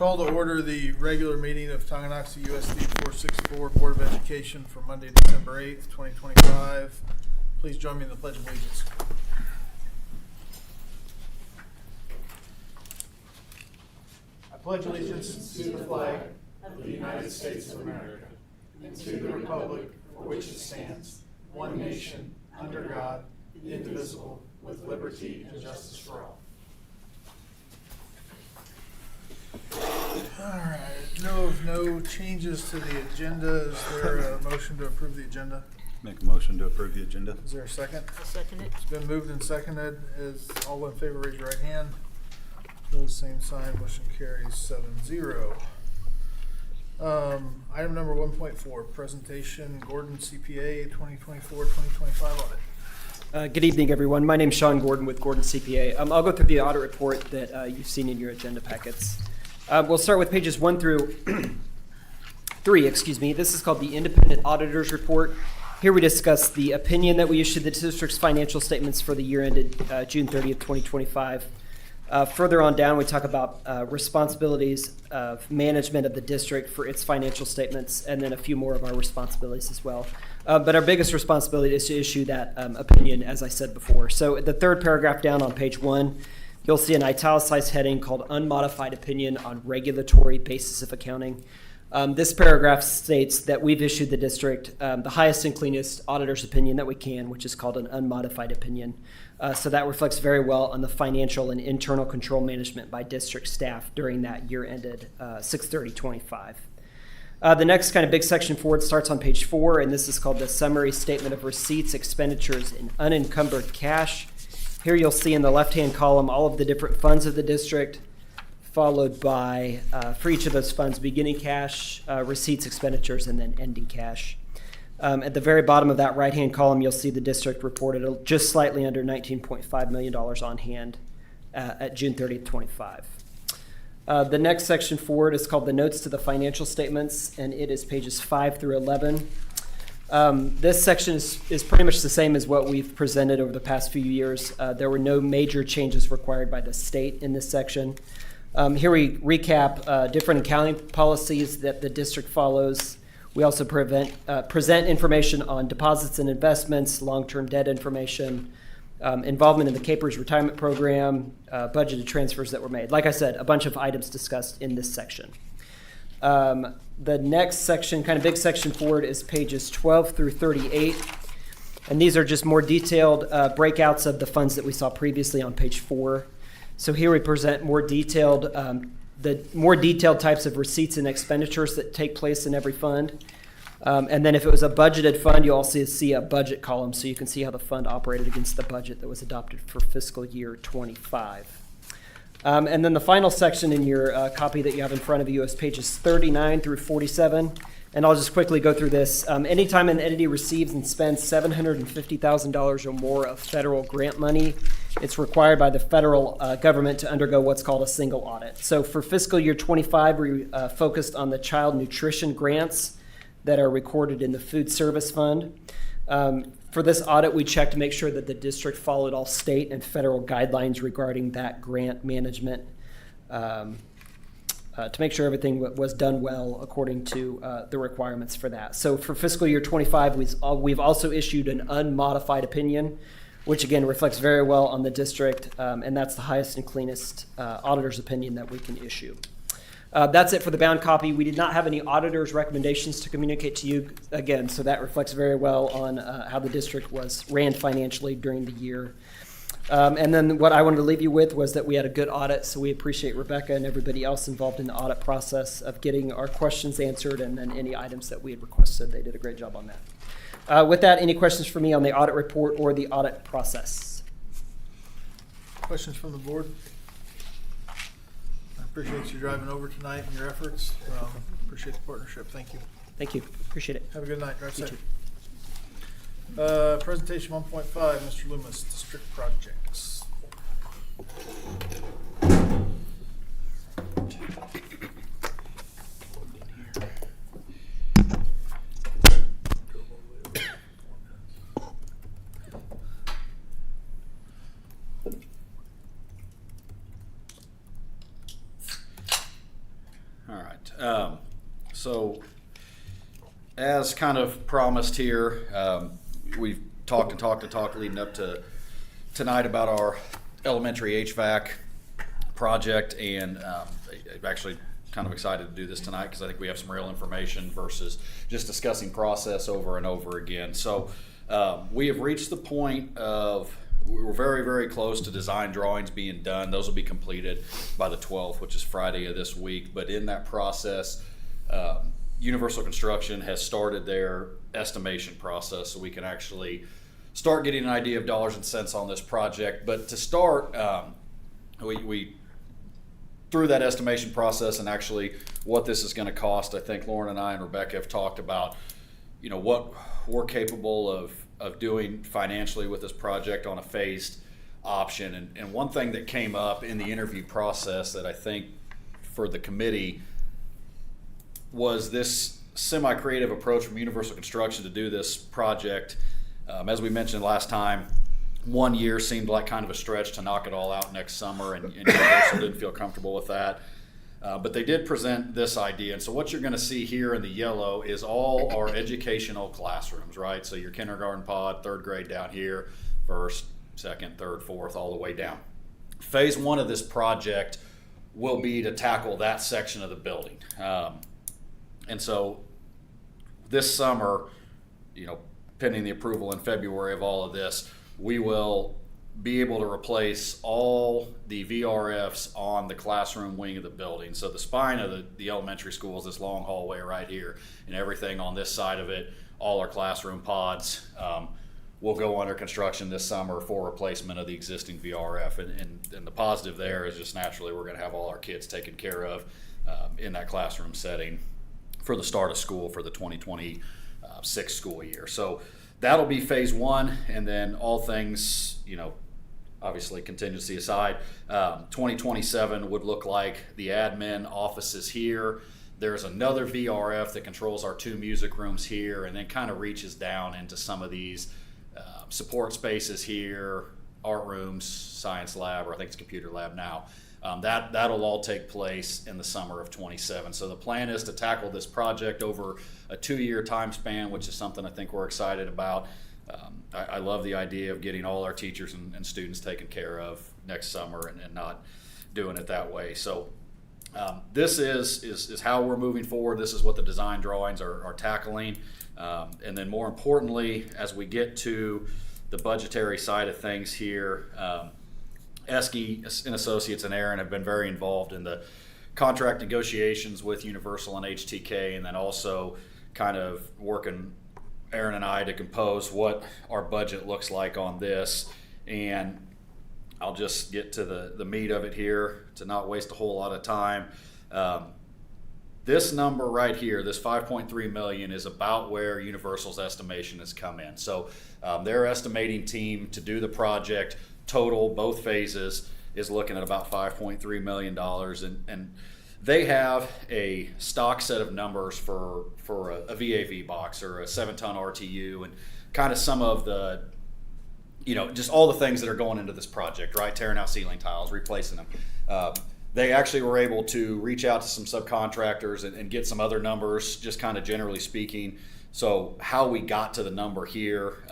Call to order the regular meeting of Tonganoxie USD 464 Board of Education for Monday, December 8th, 2025. Please join me in the Pledge of Allegiance. I pledge allegiance to the flag of the United States of America and to the republic for which it stands, one nation, under God, indivisible, with liberty and justice for all. All right, no changes to the agenda. Is there a motion to approve the agenda? Make a motion to approve the agenda. Is there a second? I'll second it. It's been moved and seconded. Is all in favor, raise your right hand. Those same sign, motion carries 7-0. Item number 1.4, presentation Gordon CPA 2024-2025 audit. Good evening, everyone. My name is Sean Gordon with Gordon CPA. I'll go through the audit report that you've seen in your agenda packets. We'll start with pages 1 through 3. This is called the Independent Auditor's Report. Here we discuss the opinion that we issued the district's financial statements for the year ended June 30th, 2025. Further on down, we talk about responsibilities of management of the district for its financial statements, and then a few more of our responsibilities as well. But our biggest responsibility is to issue that opinion, as I said before. So the third paragraph down on page 1, you'll see an italicized heading called Unmodified Opinion on Regulatory Basis of Accounting. This paragraph states that we've issued the district the highest and cleanest auditor's opinion that we can, which is called an unmodified opinion. So that reflects very well on the financial and internal control management by district staff during that year ended 6/30/25. The next kind of big section forward starts on page 4, and this is called the Summary Statement of Receipts, Expenditures, and Unencumbered Cash. Here you'll see in the left-hand column all of the different funds of the district, followed by, for each of those funds, beginning cash, receipts, expenditures, and then ending cash. At the very bottom of that right-hand column, you'll see the district reported just slightly under $19.5 million on hand at June 30th, 25. The next section forward is called the Notes to the Financial Statements, and it is pages 5 through 11. This section is pretty much the same as what we've presented over the past few years. There were no major changes required by the state in this section. Here we recap different accounting policies that the district follows. We also present information on deposits and investments, long-term debt information, involvement in the Capers retirement program, budgeted transfers that were made. Like I said, a bunch of items discussed in this section. The next section, kind of big section forward, is pages 12 through 38. And these are just more detailed breakouts of the funds that we saw previously on page 4. So here we present more detailed, the more detailed types of receipts and expenditures that take place in every fund. And then if it was a budgeted fund, you'll also see a budget column, so you can see how the fund operated against the budget that was adopted for fiscal year 25. And then the final section in your copy that you have in front of you is pages 39 through 47. And I'll just quickly go through this. Anytime an entity receives and spends $750,000 or more of federal grant money, it's required by the federal government to undergo what's called a single audit. So for fiscal year 25, we focused on the child nutrition grants that are recorded in the food service fund. For this audit, we checked to make sure that the district followed all state and federal guidelines regarding that grant management, to make sure everything was done well according to the requirements for that. So for fiscal year 25, we've also issued an unmodified opinion, which again reflects very well on the district, and that's the highest and cleanest auditor's opinion that we can issue. That's it for the bound copy. We did not have any auditor's recommendations to communicate to you again, so that reflects very well on how the district ran financially during the year. And then what I wanted to leave you with was that we had a good audit, so we appreciate Rebecca and everybody else involved in the audit process of getting our questions answered and then any items that we had requested. They did a great job on that. With that, any questions for me on the audit report or the audit process? Questions from the board? I appreciate you driving over tonight and your efforts. Appreciate the partnership. Thank you. Thank you. Appreciate it. Have a good night. Drive You safe. too. Presentation 1.5, Mr. Loomis, District Projects. as kind of promised here, we've talked leading up to tonight about our elementary HVAC project, and I'm actually kind of excited to do this tonight because I think we have some real information versus just discussing process over and over again. So we have reached the point of we're very, very close to design drawings being done. Those will be completed by the 12th, which is Friday of this week. But in that process, Universal Construction has started their estimation process so we can actually start getting an idea of dollars and cents on this project. But to start, we through that estimation process and actually what this is going to cost, I think Lauren and I and Rebecca have talked about, what we're capable of doing financially with this project on a phased option. And one thing that came up in the interview process that I think for the committee was this semi-creative approach from Universal Construction to do this project. As we mentioned last time, 1 year seemed like kind of a stretch to knock it all out next summer, and Universal didn't feel comfortable with that. But they did present this idea. And so what you're going to see here in the yellow is all our educational classrooms, right? So your kindergarten pod, third grade down here, first, second, third, fourth, all the way down. Phase one of this project will be to tackle that section of the building. And so this summer, pending the approval in February of all of this, we will be able to replace all the VRFs on the classroom wing of the building. So the spine of the elementary school is this long hallway right here, and everything on this side of it, all our classroom pods, will go under construction this summer for replacement of the existing VRF. And the positive there is just naturally we're going to have all our kids taken care of in that classroom setting for the start of school for the 2026 school year. So that'll be phase one, and then all things, obviously contingency aside, 2027 would look like the admin offices here. There's another VRF that controls our 2 music rooms here, and then kind of reaches down into some of these support spaces here, art rooms, science lab, or I think it's computer lab now. That'll all take place in the summer of 27. So the plan is to tackle this project over a 2-year time span, which is something I think we're excited about. I love the idea of getting all our teachers and students taken care of next summer and not doing it that way. So this is how we're moving forward. This is what the design drawings are tackling. And then more importantly, as we get to the budgetary side of things here, Esky and Associates and Aaron have been very involved in the contract negotiations with Universal and HTK, and then also kind of working Aaron and I to compose what our budget looks like on this. And I'll just get to the meat of it here to not waste a whole lot of time. This number right here, this 5.3 million, is about where Universal's estimation has come in. So their estimating team to do the project total, both phases, is looking at about $5.3 million. And they have a stock set of numbers for a VAV box or a 7-ton RTU, and kind of some of the, just all the things that are going into this project, right? Tearing out ceiling tiles, replacing them. They actually were able to reach out to some subcontractors and get some other numbers, just kind of generally speaking. So how we got to the number here,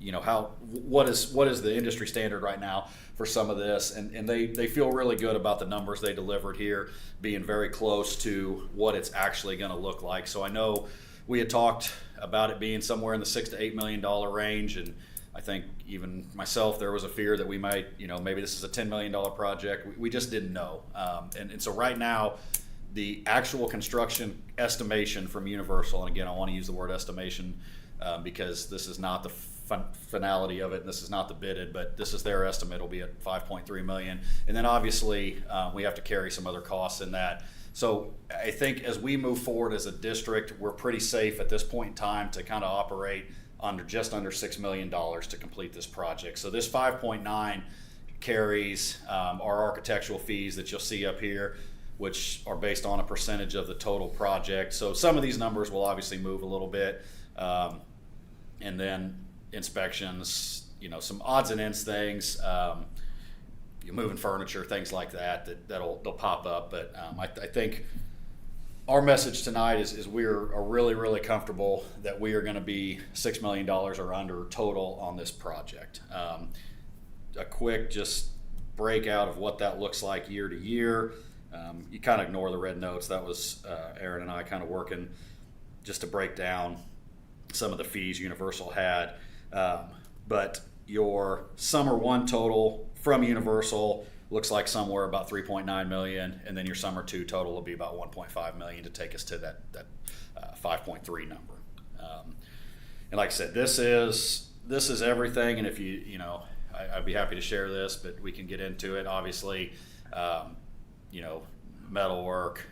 what is the industry standard right now for some of this, and they feel really good about the numbers they delivered here being very close to what it's actually going to look like. So I know we had talked about it being somewhere in the $6 to $8 million range, and I think even myself, there was a fear that we might, maybe this is a $10 million project. We just didn't know. And so right now, the actual construction estimation from Universal, and again, I want to use the word estimation because this is not the finality of it, and this is not the bidded, but this is their estimate. It'll be at 5.3 million. And then obviously we have to carry some other costs in that. So I think as we move forward as a district, we're pretty safe at this point in time to kind of operate just under $6 million to complete this project. So this 5.9 carries our architectural fees that you'll see up here, which are based on a percentage of the total project. So some of these numbers will obviously move a little bit. And then inspections, some odds and ends things, you're moving furniture, things like they'll pop up. But I think our message tonight is we are really, really comfortable that we are going to be $6 million or under total on this project. A quick just breakout of what that looks like year to year. You kind of ignore the red notes. That was Aaron and I kind of working just to break down some of the fees Universal had. But your summer one total from Universal looks like somewhere about 3.9 million, and then your summer two total will be about 1.5 million to take us to that 5.3 number. And like I said, this is everything. And if I'd be happy to share this, but we can get into it. Obviously, metal work,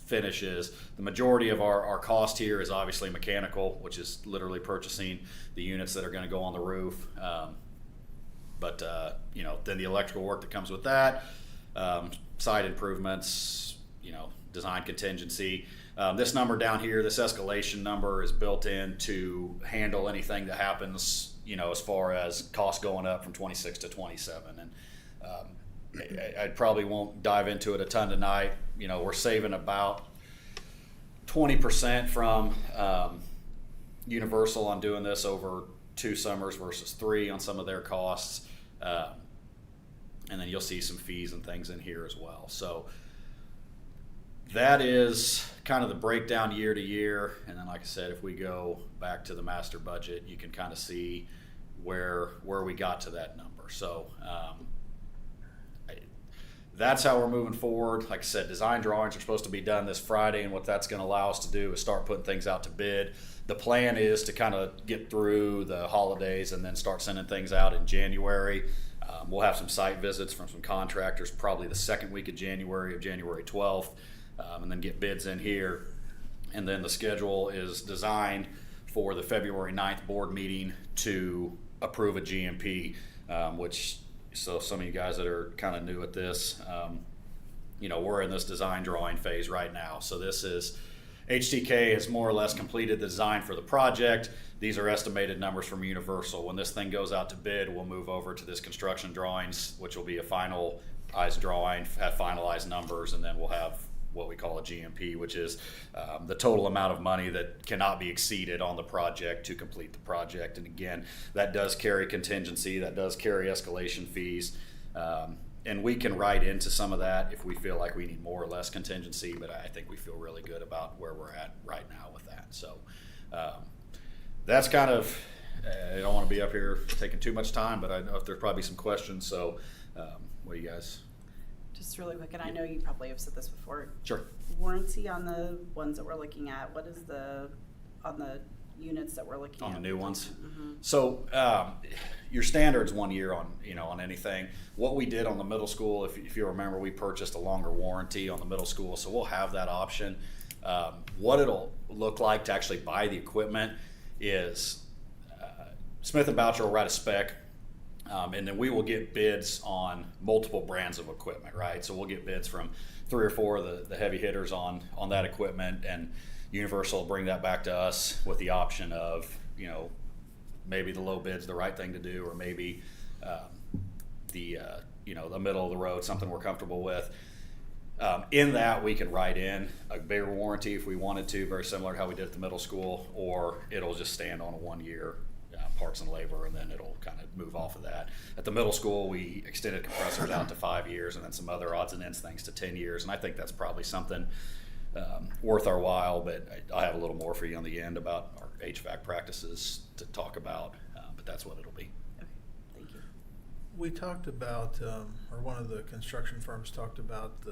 finishes. The majority of our cost here is obviously mechanical, which is literally purchasing the units that are going to go on the roof. But then the electrical work that comes with that, site improvements, design contingency. This number down here, this escalation number, is built in to handle anything that happens, as far as costs going up from 26 to 27. And I probably won't dive into it a ton tonight. We're saving about 20% from Universal on doing this over 2 summers versus 3 on some of their costs. And then you'll see some fees and things in here as well. So that is kind of the breakdown year to year. And then, like I said, if we go back to the master budget, you can kind of see where we got to that number. So that's how we're moving forward. Like I said, design drawings are supposed to be done this Friday, and what that's going to allow us to do is start putting things out to bid. The plan is to kind of get through the holidays and then start sending things out in January. We'll have some site visits from some contractors probably the second week of January 12th, and then get bids in here. And then the schedule is designed for the February 9th board meeting to approve a GMP, so some of you guys that are kind of new at this, we're in this design drawing phase right now. So this is, HTK has more or less completed the design for the project. These are estimated numbers from Universal. When this thing goes out to bid, we'll move over to this construction drawings, which will be a finalized drawing, have finalized numbers, and then we'll have what we call a GMP, which is the total amount of money that cannot be exceeded on the project to complete the project. And again, that does carry contingency, that does carry escalation fees. And we can write into some of that if we feel like we need more or less contingency, but I think we feel really good about where we're at right now with that. So that's kind of, I don't want to be up here taking too much time, but I know there's probably some questions. So what do you guys? Just really quick, and I know you probably have said this before. Sure. Warranty on the ones that we're looking at. What is on the units that we're looking at? On the new ones? Mm-hmm. So your standard's 1 year on anything. What we did on the middle school, if you remember, we purchased a longer warranty on the middle school, so we'll have that option. What it'll look like to actually buy the equipment is Smith & Boucher will write a spec, and then we will get bids on multiple brands of equipment, right? So we'll get bids from 3 or 4 of the heavy hitters on that equipment, and Universal will bring that back to us with the option of, maybe the low bid's the right thing to do, or maybe the middle of the road, something we're comfortable with. In that, we can write in a bigger warranty if we wanted to, very similar to how we did at the middle school, or it'll just stand on a 1 year parts and labor, and then it'll kind of move off of that. At the middle school, we extended compressors out to 5 years, and then some other odds and ends things to 10 years, and I think that's probably something worth our while, but I have a little more for you on the end about our HVAC practices to talk about, but that's what it'll be. Okay, thank you. We talked about, or one of the construction firms talked about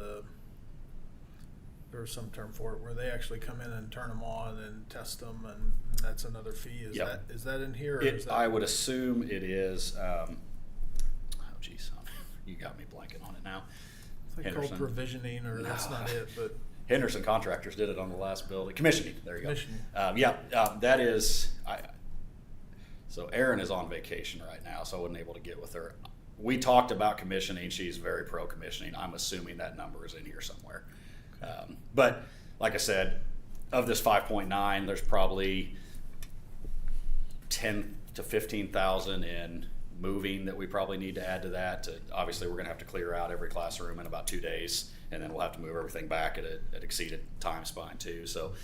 there was some term for it, where they actually come in and turn them on and test them, and that's another fee. Is that in here? Or is that... I would assume it is. Oh, geez, you got me blanking on it now. It's like called provisioning, or that's not it, but Henderson Contractors did it on the last building. Commissioning. There you go. Commissioning. That is. So Erin is on vacation right now, so I wasn't able to get with her. We talked about commissioning. She's very pro commissioning. I'm assuming that number is in here somewhere. But like I said, of this 5.9, there's probably 10 to 15,000 in moving that we probably need to add to that. Obviously, we're gonna have to clear out every classroom in about 2 days, and then we'll have to move everything back at an exceeded time span too. So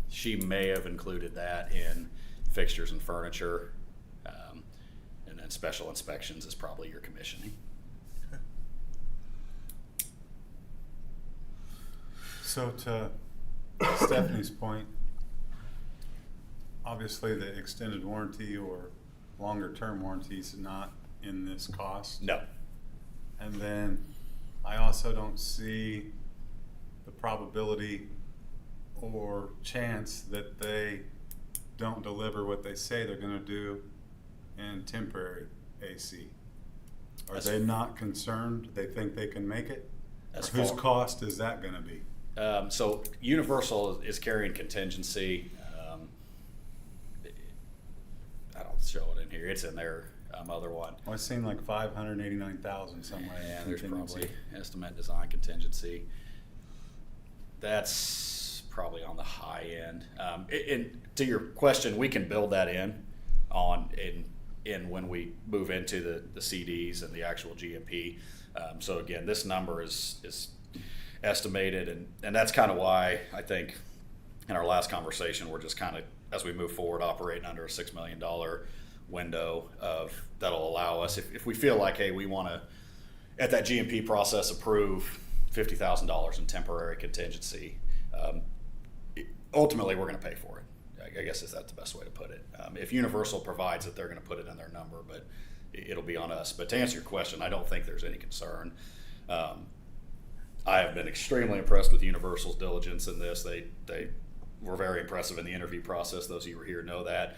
she may have included that in fixtures and furniture. And then special inspections is probably your commissioning. So to Stephanie's point, obviously the extended warranty or longer term warranty is not in this cost. No. And then I also don't see the probability or chance that they don't deliver what they say they're gonna do in temporary AC. Are That's- they not concerned? They think they can make it? As Whose far- cost is that gonna be? So Universal is carrying contingency. I don't show it in here. It's in their other one. Well, it seemed like 589,000 somewhere. in And there's contingency. probably estimate design contingency. That's probably on the high end. And to your question, we can build that in when we move into the CDs and the actual GMP. So again, this number is estimated, and that's kind of why I think in our last conversation, we're just kind of, as we move forward, operating under a $6 million window that'll allow us, if we feel like, hey, we want to, at that GMP process, approve $50,000 in temporary contingency. Ultimately, we're going to pay for it. I guess is that the best way to put it. If Universal provides it, they're going to put it in their number, but it'll be on us. But to answer your question, I don't think there's any concern. I have been extremely impressed with Universal's diligence in this. They were very impressive in the interview process. Those of you who were here know that.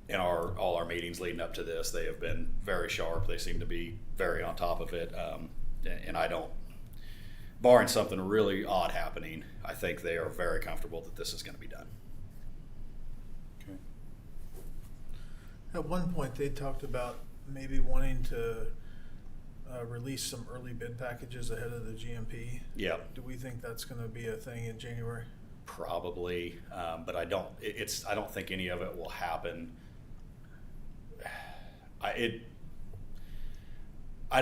In all our meetings leading up to this, they have been very sharp. They seem to be very on top of it. And I don't, barring something really odd happening, I think they are very comfortable that this is going to be done. Okay. At one point, they talked about maybe wanting to release some early bid packages ahead of the GMP. Yeah, Do we think that's gonna be a thing in January? probably, but I don't. I don't think any of it will happen. I'd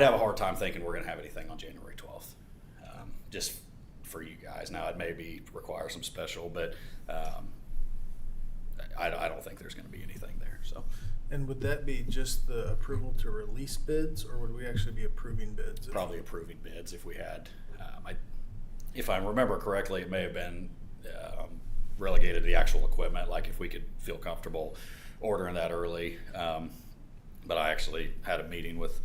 have a hard time thinking we're going to have anything on January 12th, just for you guys. Now, it may require some special, but I don't think there's going to be anything there. So, And would that be just the approval to release bids, or would we actually be approving bids? probably approving bids if we had. If I remember correctly, it may have been relegated to the actual equipment, like if we could feel comfortable ordering that early. But I actually had a meeting with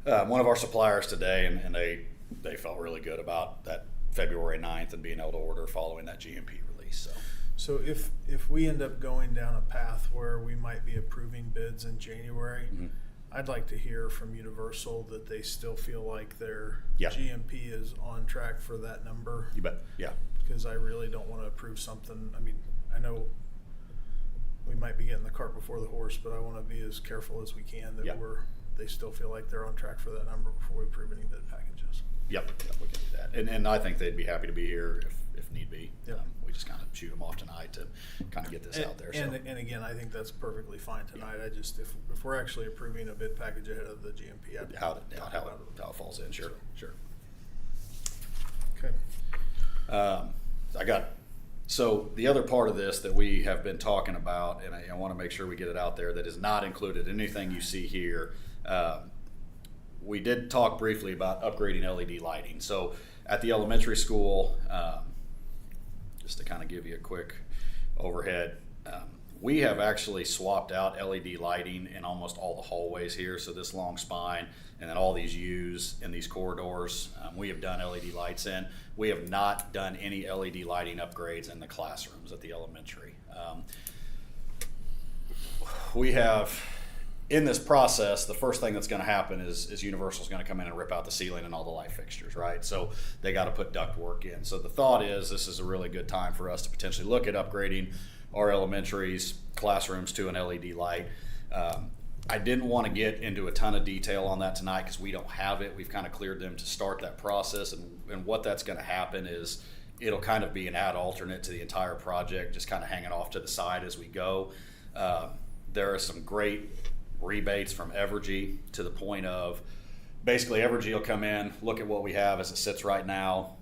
one of our suppliers today, and they felt really good about that February 9th and being able to order following that GMP release. So if we end up going down a path where we might be approving bids in January, Mhm. I'd like to hear from Universal that they still feel like their Yeah. GMP is on track for that number. You bet. Yeah. Because I really don't want to approve something. I mean, I know we might be getting the cart before the horse, but I want to be as careful as we can that Yeah. they still feel like they're on track for that number before we approve any bid packages. Yep, we can do that. And I think they'd be happy to be here if need be. Yep. We just kind of shoot them off tonight to kind of get this out there. And again, I think that's perfectly fine tonight. I just, if we're actually approving a bid package ahead of the GMP, I'd how talk it about it. falls in, sure. Okay. So the other part of this that we have been talking about, and I want to make sure we get it out there, that is not included in anything you see here. We did talk briefly about upgrading LED lighting. So at the elementary school, just to kind of give you a quick overhead, we have actually swapped out LED lighting in almost all the hallways here. So this long spine and then all these U's in these corridors, we have done LED lights in. We have not done any LED lighting upgrades in the classrooms at the elementary. We have, in this process, the first thing that's going to happen is Universal's going to come in and rip out the ceiling and all the light fixtures, right? So they got to put duct work in. So the thought is this is a really good time for us to potentially look at upgrading our elementary's classrooms to an LED light. I didn't want to get into a ton of detail on that tonight because we don't have it. We've kind of cleared them to start that process, and what that's going to happen is it'll kind of be an ad alternate to the entire project, just kind of hanging off to the side as we go. There are some great rebates from Evergy to the point of basically Evergy will come in, look at what we have as it sits right now,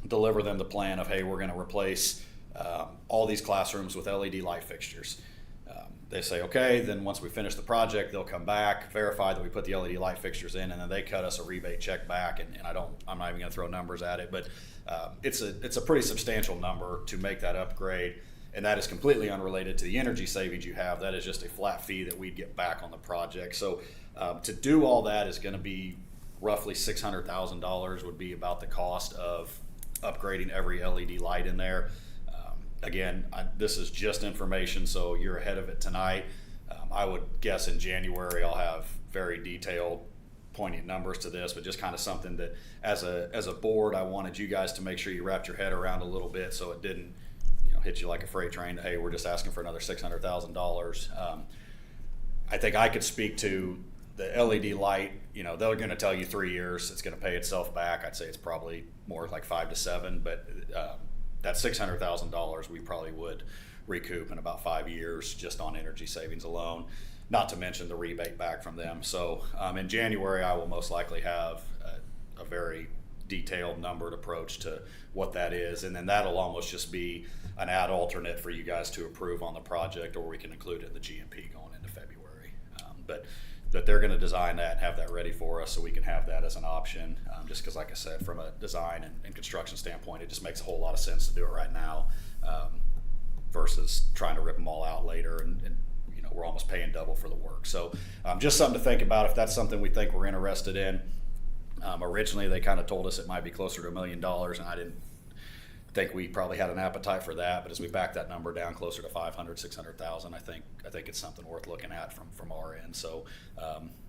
deliver them the plan of, hey, we're going to replace all these classrooms with LED light fixtures. They say, okay, then once we finish the project, they'll come back, verify that we put the LED light fixtures in, and then they cut us a rebate check back. And I'm not even going to throw numbers at it, but it's a pretty substantial number to make that upgrade. And that is completely unrelated to the energy savings you have. That is just a flat fee that we'd get back on the project. So to do all that is going to be roughly $600,000 would be about the cost of upgrading every LED light in there. Again, this is just information, so you're ahead of it tonight. I would guess in January I'll have very detailed poignant numbers to this, but just kind of something that as a board I wanted you guys to make sure you wrapped your head around a little bit so it didn't hit you like a freight train. Hey, we're just asking for another $600,000. I think I could speak to the LED light. They're going to tell you 3 years it's going to pay itself back. I'd say it's probably more like 5 to 7, but that $600,000 we probably would recoup in about 5 years just on energy savings alone, not to mention the rebate back from them. So in January I will most likely have a very detailed numbered approach to what that is, and then that'll almost just be an ad alternate for you guys to approve on the project, or we can include it in the GMP going into February. But they're going to design that and have that ready for us so we can have that as an option, just because like I said, from a design and construction standpoint, it just makes a whole lot of sense to do it right now versus trying to rip them all out later and we're almost paying double for the work. So just something to think about if that's something we think we're interested in. Originally they kind of told us it might be closer to $1 million, and I didn't think we probably had an appetite for that, but as we back that number down closer to 500, 600,000, I think it's something worth looking at from our end. So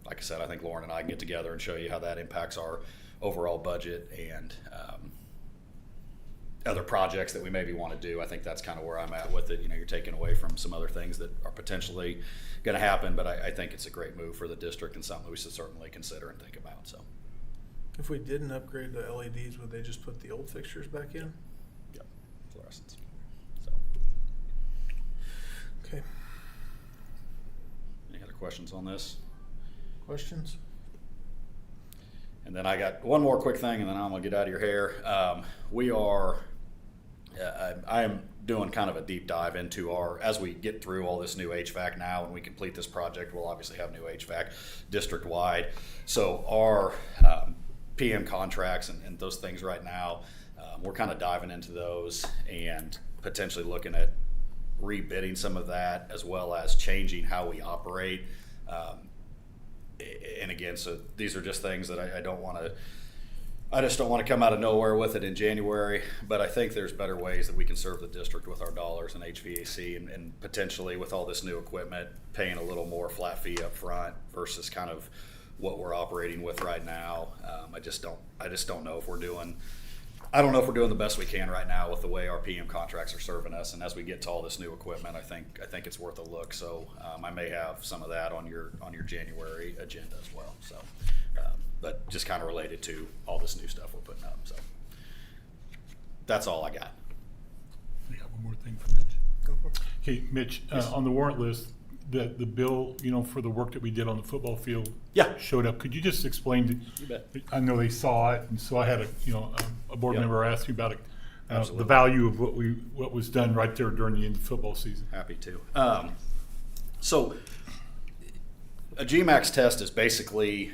like I said, I think Lauren and I can get together and show you how that impacts our overall budget and other projects that we maybe want to do. I think that's kind of where I'm at with it. You're taking away from some other things that are potentially going to happen, but I think it's a great move for the district and something we should certainly consider and think about. So If we didn't upgrade the LEDs, would they just put the old fixtures back in? yep, fluorescents. So Okay. any other questions on this? Questions? And then I got one more quick thing, and then I'm gonna get out of your hair. I am doing kind of a deep dive into as we get through all this new HVAC now, and we complete this project, we'll obviously have new HVAC district-wide. So our PM contracts and those things right now, we're kind of diving into those and potentially looking at rebidding some of that, as well as changing how we operate. And again, so these are just things that I just don't want to come out of nowhere with it in January, but I think there's better ways that we can serve the district with our dollars and HVAC, and potentially with all this new equipment, paying a little more flat fee up front versus kind of what we're operating with right now. I just don't know if we're doing the best we can right now with the way our PM contracts are serving us. And as we get to all this new equipment, I think it's worth a look. So I may have some of that on your January agenda as well. So, but just kind of related to all this new stuff we're putting up. So that's all I got. I got one more thing for Mitch. Go for it. Okay, Mitch, on the warrant list, the bill, for the work that we did on the football field Yeah. showed up. Could you just explain? You bet. I know they saw it, and so I had a board Yep. member ask me about it, Absolutely. the value of what was done right there during the end of the football season. Happy to. So a GMAX test is basically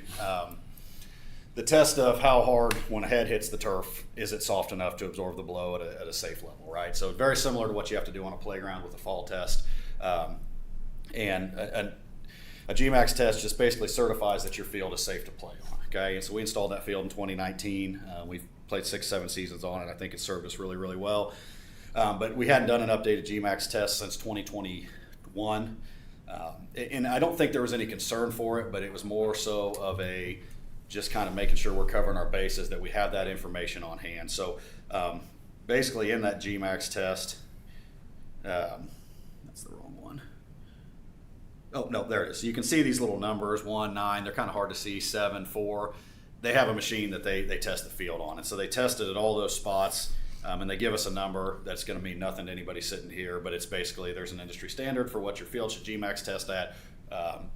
the test of how hard, when a head hits the turf, is it soft enough to absorb the blow at a safe level, right? So very similar to what you have to do on a playground with a fall test. And a GMAX test just basically certifies that your field is safe to play on, okay? And so we installed that field in 2019. We've played 6-7 seasons on it. I think it served us really, really well. But we hadn't done an updated GMAX test since 2021. And I don't think there was any concern for it, but it was more so of just kind of making sure we're covering our bases, that we have that information on hand. So basically in that GMAX test, that's the wrong one. Oh, no, there it is. So you can see these little numbers, 1, 9, they're kind of hard to see, 7, 4. They have a machine that they test the field on. And so they tested at all those spots, and they give us a number that's going to mean nothing to anybody sitting here, but it's basically, there's an industry standard for what your field should GMAX test at.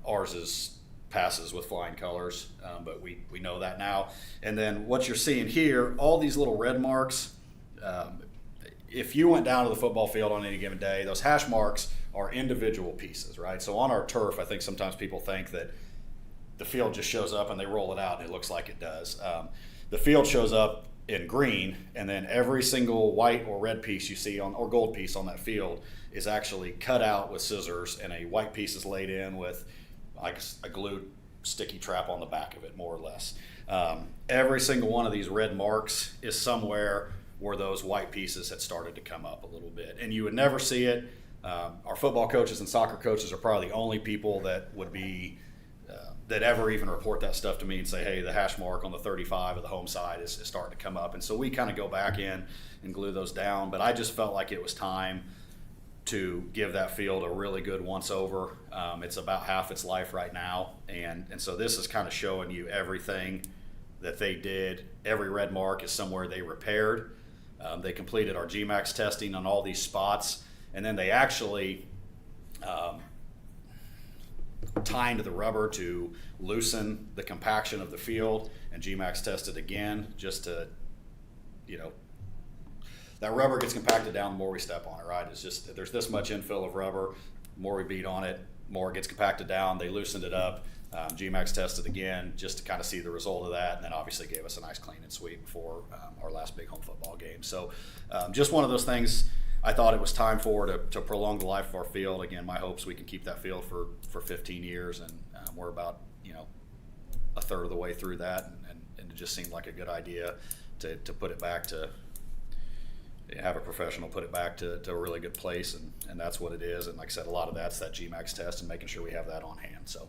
Ours passes with flying colors, but we know that now. And then what you're seeing here, all these little red marks, if you went down to the football field on any given day, those hash marks are individual pieces, right? So on our turf, I think sometimes people think that the field just shows up and they roll it out and it looks like it does. The field shows up in green, and then every single white or red piece you see or gold piece on that field is actually cut out with scissors, and a white piece is laid in with like a glued sticky trap on the back of it, more or less. Every single one of these red marks is somewhere where those white pieces had started to come up a little bit, and you would never see it. Our football coaches and soccer coaches are probably the only people that would be that ever even report that stuff to me and say, hey, the hash mark on the 35 of the home side is starting to come up. And so we kind of go back in and glue those down. But I just felt like it was time to give that field a really good once over. It's about half its life right now. And so this is kind of showing you everything that they did. Every red mark is somewhere they repaired. They completed our GMAX testing on all these spots. And then they actually tined the rubber to loosen the compaction of the field, and GMAX tested again just to, that rubber gets compacted down the more we step on it, right? It's just, there's this much infill of rubber, the more we beat on it, more it gets compacted down. They loosened it up. GMAX tested again just to kind of see the result of that, and then obviously gave us a nice clean and sweep before our last big home football game. So just one of those things I thought it was time for to prolong the life of our field. Again, my hopes we can keep that field for 15 years, and we're about a third of the way through that, and it just seemed like a good idea to put it back to have a professional put it back to a really good place, and that's what it is. And like I said, a lot of that's that GMAX test and making sure we have that on hand. So.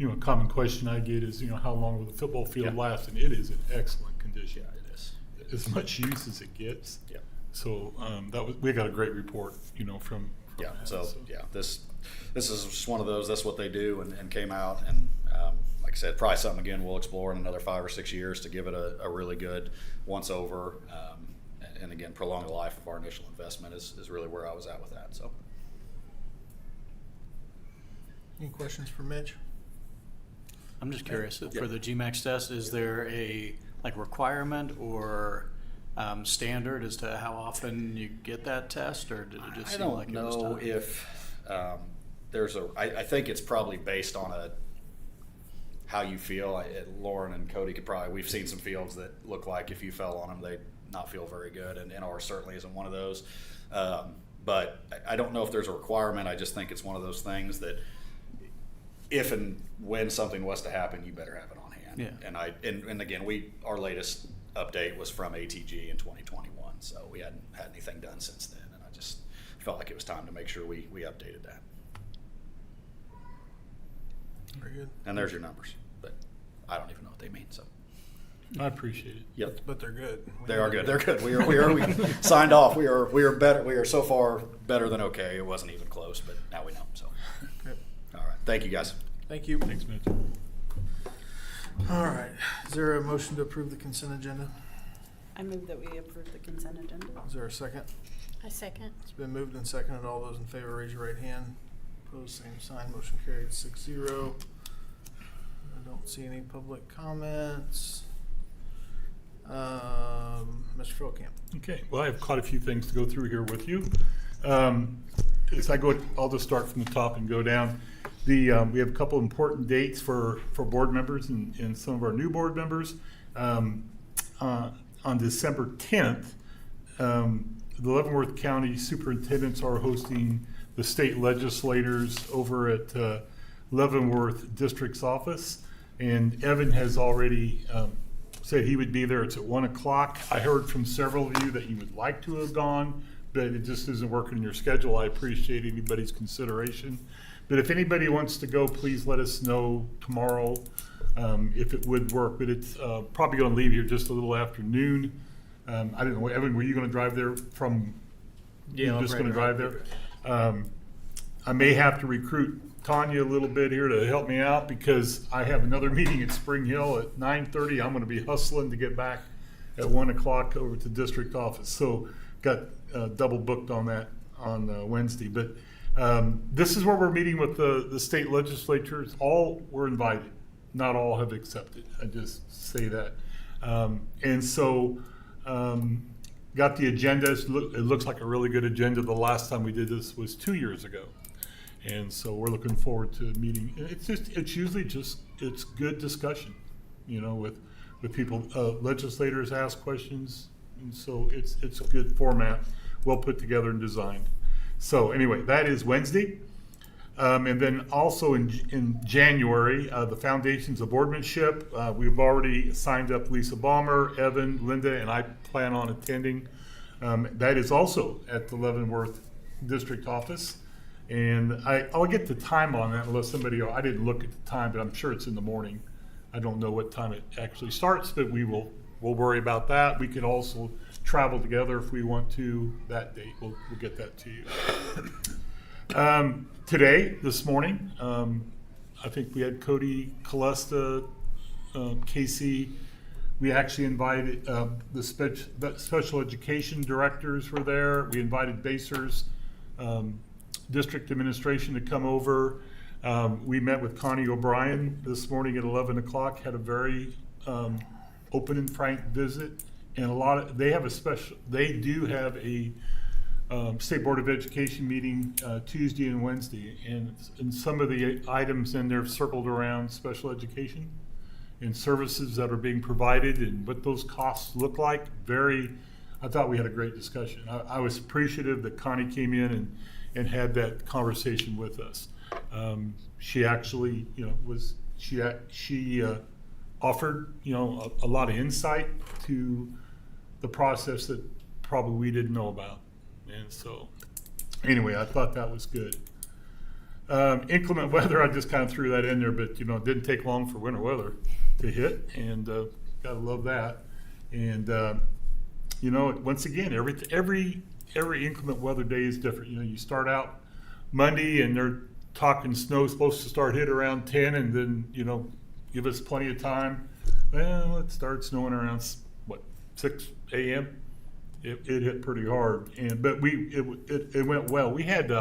A common question I get is, how long will the football field last? And it is in excellent condition. Yeah, it is. As much use as it gets. Yeah. So we got a great report, from Yeah. that, So yeah, this is just one of those. That's what they do, and came out. And like I said, probably something again we'll explore in another 5 or 6 years to give it a really good once over. And again, prolong the life of our initial investment is really where I was at with that. So. Any questions for Mitch? I'm just curious, for the GMAX test, is there a requirement or standard as to how often you get that test, or did it just seem like it was I don't know time? if there's I think it's probably based on how you feel. Lauren and Cody we've seen some fields that look like if you fell on them, they'd not feel very good, and ours certainly isn't one of those. But I don't know if there's a requirement. I just think it's one of those things that if and when something was to happen, you better have it on hand. Yeah. And again, our latest update was from ATG in 2021, so we hadn't had anything done since then, and I just felt like it was time to make sure we updated that. Very good. And there's your numbers, but I don't even know what they mean. So. I appreciate it. Yep. But they're good. They are good. They're good. We signed off. We are better. We are so far better than okay. It wasn't even close, but now we know. So. Okay. All right. Thank you, guys. Thank you. Thanks, Mitch. All right. Is there a motion to approve the consent agenda? I move that we approve the consent agenda. Is there a second? I second. It's been moved and seconded. All those in favor, raise your right hand. Opposed, same sign. Motion carried 6-0. I don't see any public comments. Mr. Philkamp. Okay, well, I have quite a few things to go through here with you. As I go, I'll just start from the top and go down. We have a couple important dates for board members and some of our new board members. On December 10th, the Leavenworth County Superintendents are hosting the state legislators over at Leavenworth District's office, and Evan has already said he would be there. It's at 1 o'clock. I heard from several of you that you would like to have gone, but it just isn't working in your schedule. I appreciate anybody's consideration. But if anybody wants to go, please let us know tomorrow if it would work. But it's probably going to leave here just a little after noon. I don't know, Evan, were you going to drive there from? Yeah, you're just going to drive there. I may have to recruit Tanya a little bit here to help me out because I have another meeting at Spring Hill at 9:30. I'm going to be hustling to get back at 1 o'clock over to district office. So got double booked on that on Wednesday. But This is where we're meeting with the state legislatures. All were invited. Not all have accepted. I just say that. And so got the agenda. It looks like a really good agenda. The last time we did this was 2 years ago. And so we're looking forward to meeting. It's usually just, it's good discussion, you know, with people. Legislators ask questions. And so it's a good format, well put together and designed. So anyway, that is Wednesday. And then also in January, the Foundations of Boardmanship, we've already signed up Lisa Balmer, Evan, Linda, and I plan on attending. That is also at the Leavenworth District Office. And I'll get the time on that unless somebody, I didn't look at the time, but I'm sure it's in the morning. I don't know what time it actually starts, but we'll worry about that. We could also travel together if we want to that date. We'll get that to you. Today, this morning, I think we had Cody Calesta, Casey. We actually invited the special education directors were there. We invited Basers district administration to come over. We met with Connie O'Brien this morning at 11 o'clock, had a very open and frank visit. And they do have a State Board of Education meeting Tuesday and Wednesday. And some of the items in there circled around special education and services that are being provided and what those costs look like. I thought we had a great discussion. I was appreciative that Connie came in and had that conversation with us. She actually, you know, she offered, you know, a lot of insight to the process that probably we didn't know about. And so, anyway, I thought that was good. Inclement weather, I just kind of threw that in there, but, you know, it didn't take long for winter weather to hit, and gotta love that. And, you know, once again, every inclement weather day is different. You know, you start out Monday and they're talking snow's supposed to start hit around 10, and then, you know, give us plenty of time. Well, it started snowing around 6 a.m. It hit pretty hard, but it went well. We had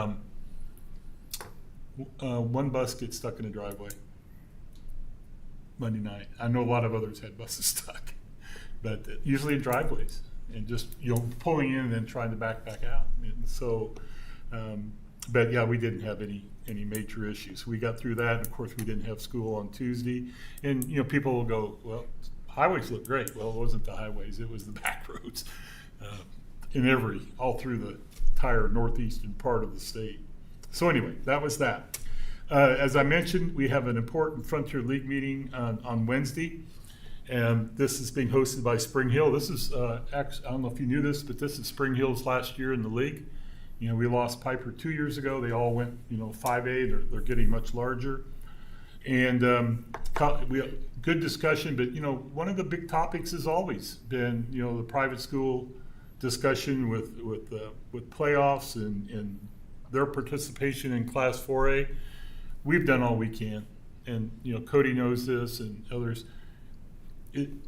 one bus get stuck in a driveway Monday night. I know a lot of others had buses stuck, but usually in driveways and just, you know, pulling in and then trying to back out. And so, but yeah, we didn't have any major issues. We got through that. And of course, we didn't have school on Tuesday. And, you know, people will go, well, highways look great. Well, it wasn't the highways, it was the back roads all through the entire northeastern part of the state. So anyway, that was that. As I mentioned, we have an important Frontier League meeting on Wednesday. And this is being hosted by Spring Hill. This is, I don't know if you knew this, but this is Spring Hill's last year in the league. You know, we lost Piper 2 years ago. They all went, you know, 5A. They're getting much larger. And we have good discussion, but, you know, one of the big topics has always been, you know, the private school discussion with playoffs and their participation in Class 4A. We've done all we can. And, you know, Cody knows this and others. And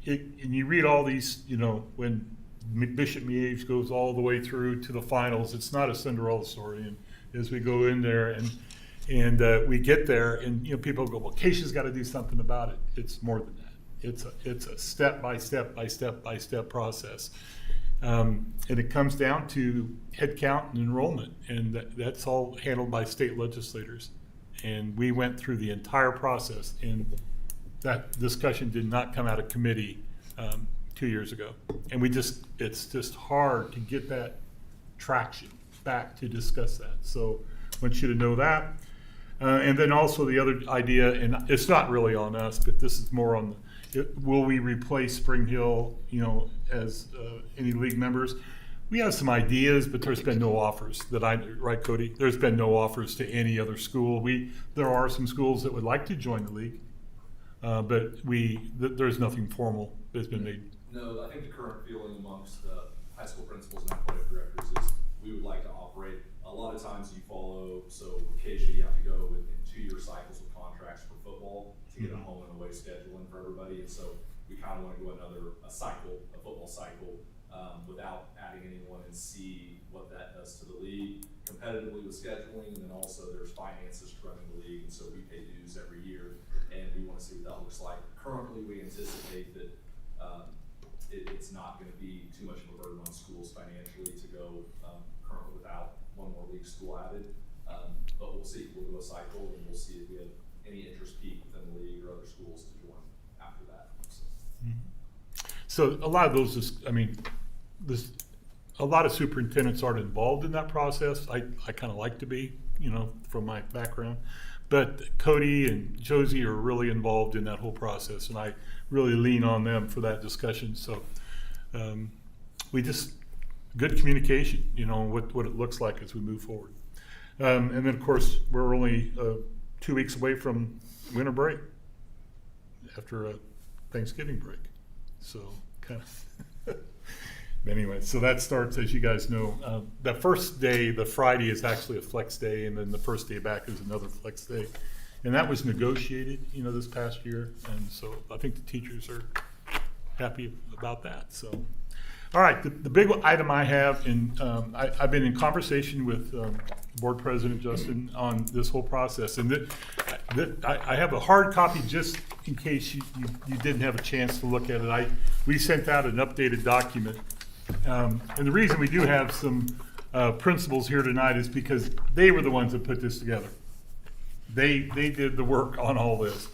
you read all these, you know, when Bishop Miege goes all the way through to the finals, it's not a Cinderella story. And as we go in there and we get there, and, you know, people go, well, Keisha's got to do something about it. It's more than that. It's a step by step process. And it comes down to head count and enrollment, and that's all handled by state legislators. And we went through the entire process, and that discussion did not come out of committee 2 years ago. And it's just hard to get that traction back to discuss that. So I want you to know that. And then also the other idea, and it's not really on us, but this is more on will we replace Spring Hill, you know, as any league members? We have some ideas, but there's been no offers right, Cody? There's been no offers to any other school. There are some schools that would like to join the league, but there's nothing formal that's been made. No, I think the current feeling amongst the high school principals and athletic directors is we would like to operate. A lot of times you follow, so occasionally you have to go in 2-year cycles with contracts for football to get a home and away scheduling for everybody. And so we kind of want to go a football cycle, without adding anyone and see what that does to the league competitively with scheduling, and then also there's finances to running the league, and so we pay dues every year, and we want to see what that looks like. Currently, we anticipate that it's not going to be too much of a burden on schools financially to go currently without one more league school added, but we'll see. We'll do a cycle, and we'll see if we have any interest peak within the league or other schools to join after that. So a lot of those is, I mean, a lot of superintendents aren't involved in that process. I kind of like to be, you know, from my background. But Cody and Josie are really involved in that whole process, and I really lean on them for that discussion. So we just, good communication, you know, what it looks like as we move forward. And then, of course, we're only 2 weeks away from winter break after a Thanksgiving break. So kind of, anyway, so that starts, as you guys know, the first day, the Friday, is actually a flex day, and then the first day back is another flex day. And that was negotiated, you know, this past year, and so I think the teachers are happy about that. So, all right, the big item I have, and I've been in conversation with Board President Justin on this whole process, and I have a hard copy just in case you didn't have a chance to look at it. We sent out an updated document, and the reason we do have some principals here tonight is because they were the ones that put this together. They did the work on all this.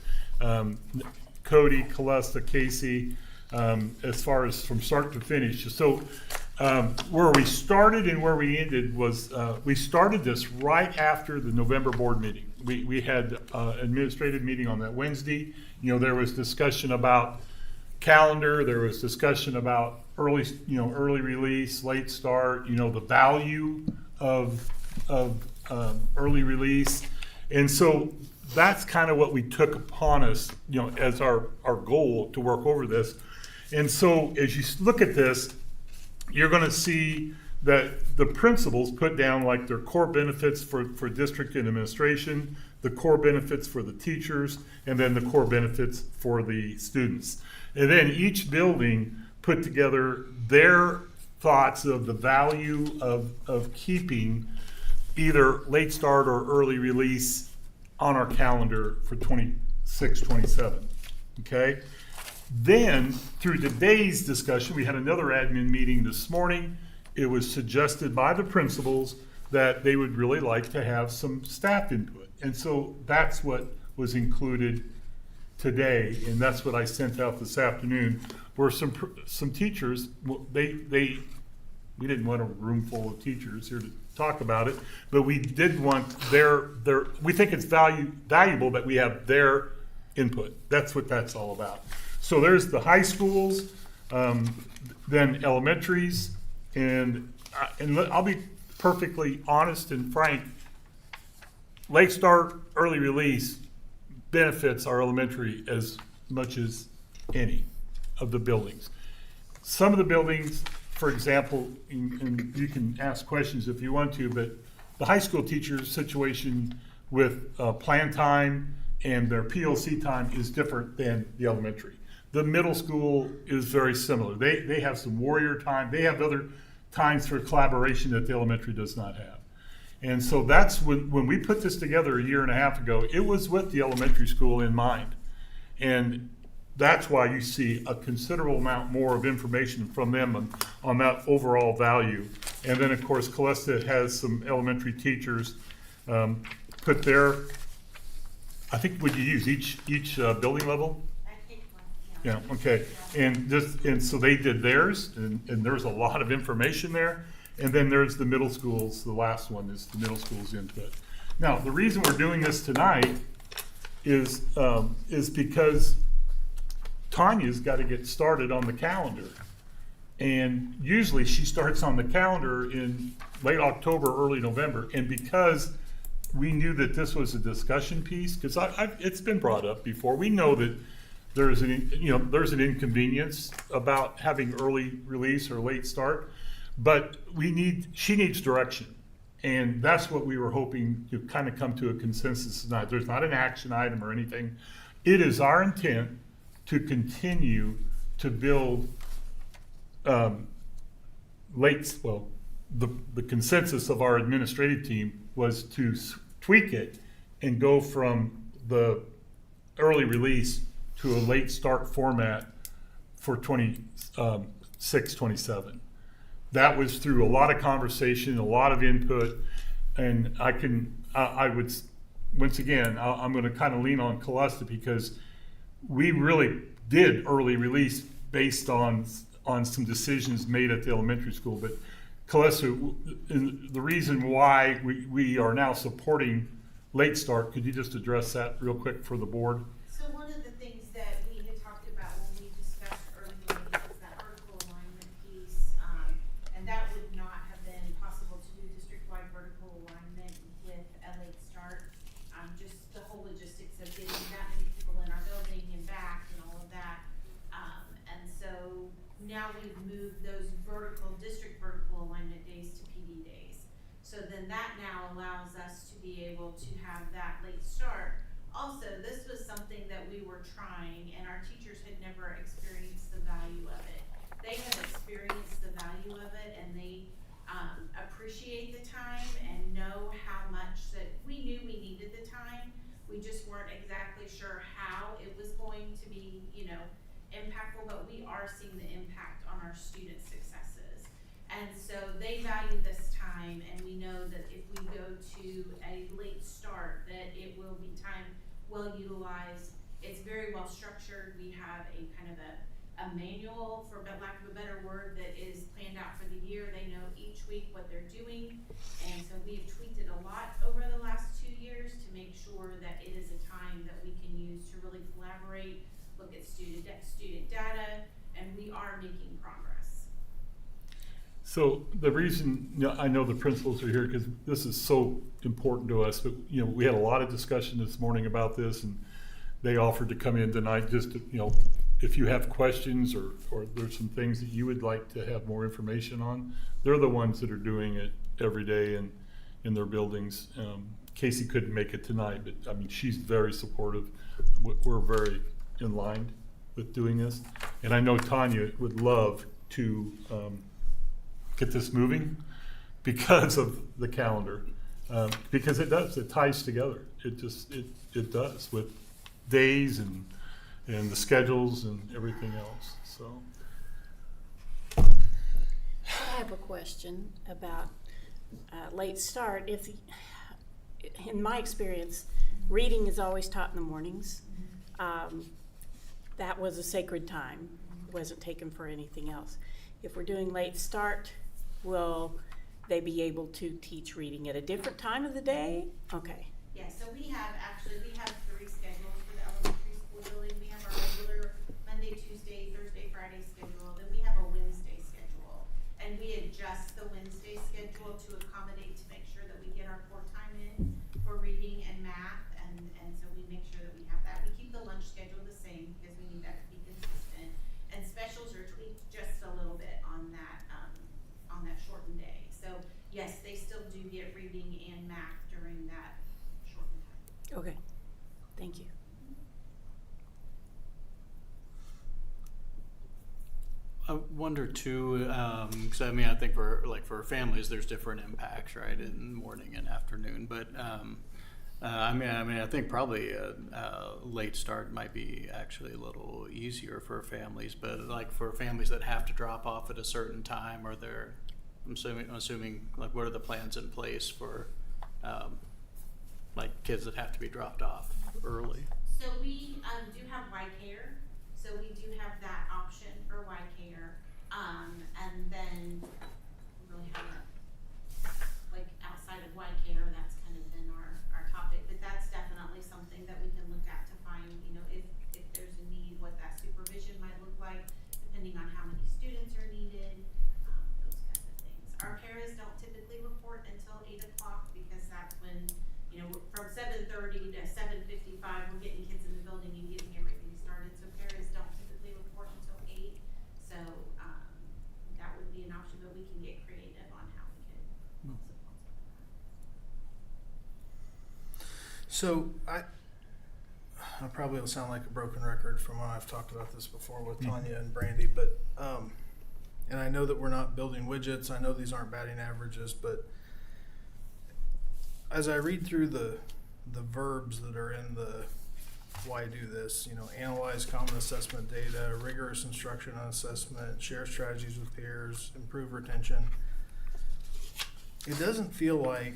Cody, Calesta, Casey, as far as from start to finish. So where we started and where we ended was we started this right after the November board meeting. We had an administrative meeting on that Wednesday. You know, there was discussion about calendar. There was discussion about early release, late start. You know, the value of early release. And so that's kind of what we took upon us, you know, as our goal to work over this. And so as you look at this, you're going to see that the principals put down like their core benefits for district and administration, the core benefits for the teachers, and then the core benefits for the students. And then each building put together their thoughts of the value of keeping either late start or early release on our calendar for 26, 27, okay? Then, through today's discussion, we had another admin meeting this morning. It was suggested by the principals that they would really like to have some staff input. And so that's what was included today, and that's what I sent out this afternoon, where some teachers, we didn't want a room full of teachers here to talk about it, but we did want we think it's valuable that we have their input. That's what that's all about. So there's the high schools, then elementaries, and I'll be perfectly honest and frank, late start, early release benefits our elementary as much as any of the buildings. Some of the buildings, for example, and you can ask questions if you want to, but the high school teacher's situation with plan time and their PLC time is different than the elementary. The middle school is very similar. They have some warrior time. They have other times for collaboration that the elementary does not have. And so that's when we put this together a year and a half ago, it was with the elementary school in mind. And that's why you see a considerable amount more of information from them on that overall value. And then, of course, Calesta has some elementary teachers put their, I think, would you use each building level? Yeah, okay. And so they did theirs, and there's a lot of information there. And then there's the middle schools. The last one is the middle schools input. Now, the reason we're doing this tonight is because Tanya's got to get started on the calendar. And usually she starts on the calendar in late October, early November. And because we knew that this was a discussion piece, because it's been brought up before, we know that there's an inconvenience about having early release or late start, but she needs direction. And that's what we were hoping to kind of come to a consensus tonight. There's not an action item or anything. It is our intent to continue to build the consensus of our administrative team was to tweak it and go from the early release to a late start format for 26, 27. That was through a lot of conversation, a lot of input, and I would, once again, I'm going to kind of lean on Callista because we really did early release based on some decisions made at the elementary school. But Callista, the reason why we are now supporting late start, could you just address that real quick for the board? So one of the things that we had talked about when we discussed early release was that vertical alignment piece, and that would not have been possible to do district-wide vertical alignment with a late start. Just the whole logistics of getting that many people in our building and back and all of that. And so now we've moved those district vertical alignment days to PD days. So then that now allows us to be able to have that late start. Also, this was something that we were trying, and our teachers had never experienced the value of it. They have experienced the value of it, and they appreciate the time and know how much that we knew we needed the time. We just weren't exactly sure how it was going to be, impactful, but we are seeing the impact on our student successes. And so they value this time, and we know that if we go to a late start, that it will be time well utilized. It's very well structured. We have a kind of a manual, for lack of a better word, that is planned out for the year. They know each week what they're doing, and so we've tweaked it a lot over the last 2 years to make sure that it is a time that we can use to really collaborate, look at student data, and we are making progress. So the reason, I know the principals are here because this is so important to us, but we had a lot of discussion this morning about this, and they offered to come in tonight just to, if you have questions or there's some things that you would like to have more information on. They're the ones that are doing it every day in their buildings. Casey couldn't make it tonight, but she's very supportive. We're very in line with doing this, and I know Tanya would love to get this moving because of the calendar, because it ties together. It does with days and the schedules and everything else. So I have a question about late start. In my experience, reading is always taught in the mornings. That was a sacred time. It wasn't taken for anything else. If we're doing late start, will they be able to teach reading at a different time of the day? Okay. Yeah, so we have 3 schedules for the elementary school building. We have our regular Monday, Tuesday, Thursday, Friday schedule. Then we have a Wednesday schedule. And we adjust the Wednesday schedule to accommodate, to make sure that we get our core time in for reading and math. And so we make sure that we have that. We keep the lunch schedule the same because we need that to be consistent. And specials are tweaked just a little bit on that shortened day. So yes, they still do get reading and math during that shortened time. Okay. Thank you. I wonder too, because I think for families, there's different impacts, right, in morning and afternoon. But I think probably a late start might be actually a little easier for families. But like for families that have to drop off at a certain time, or I'm assuming like what are the plans in place for like kids that have to be dropped off early? So we do have Y-Care, so we do have that option for Y-Care, and then we really haven't, like outside of Y-Care, that's kind of been our topic, but that's definitely something that we can look at to find, if there's a need, what that supervision might look like, depending on how many students are needed, those kinds of things. Our paras don't typically report until 8 o'clock because that's when, from 7:30 to 7:55, we're getting kids in the building and getting everything started. So paras don't typically report until 8. So that would be an option, but we can get creative on how we could support that. So I probably will sound like a broken record from when I've talked about this before with Tanya and Brandy, but And I know that we're not building widgets. I know these aren't batting averages, but as I read through the verbs that are in the why do this, analyze common assessment data, rigorous instruction on assessment, share strategies with peers, improve retention. It doesn't feel like,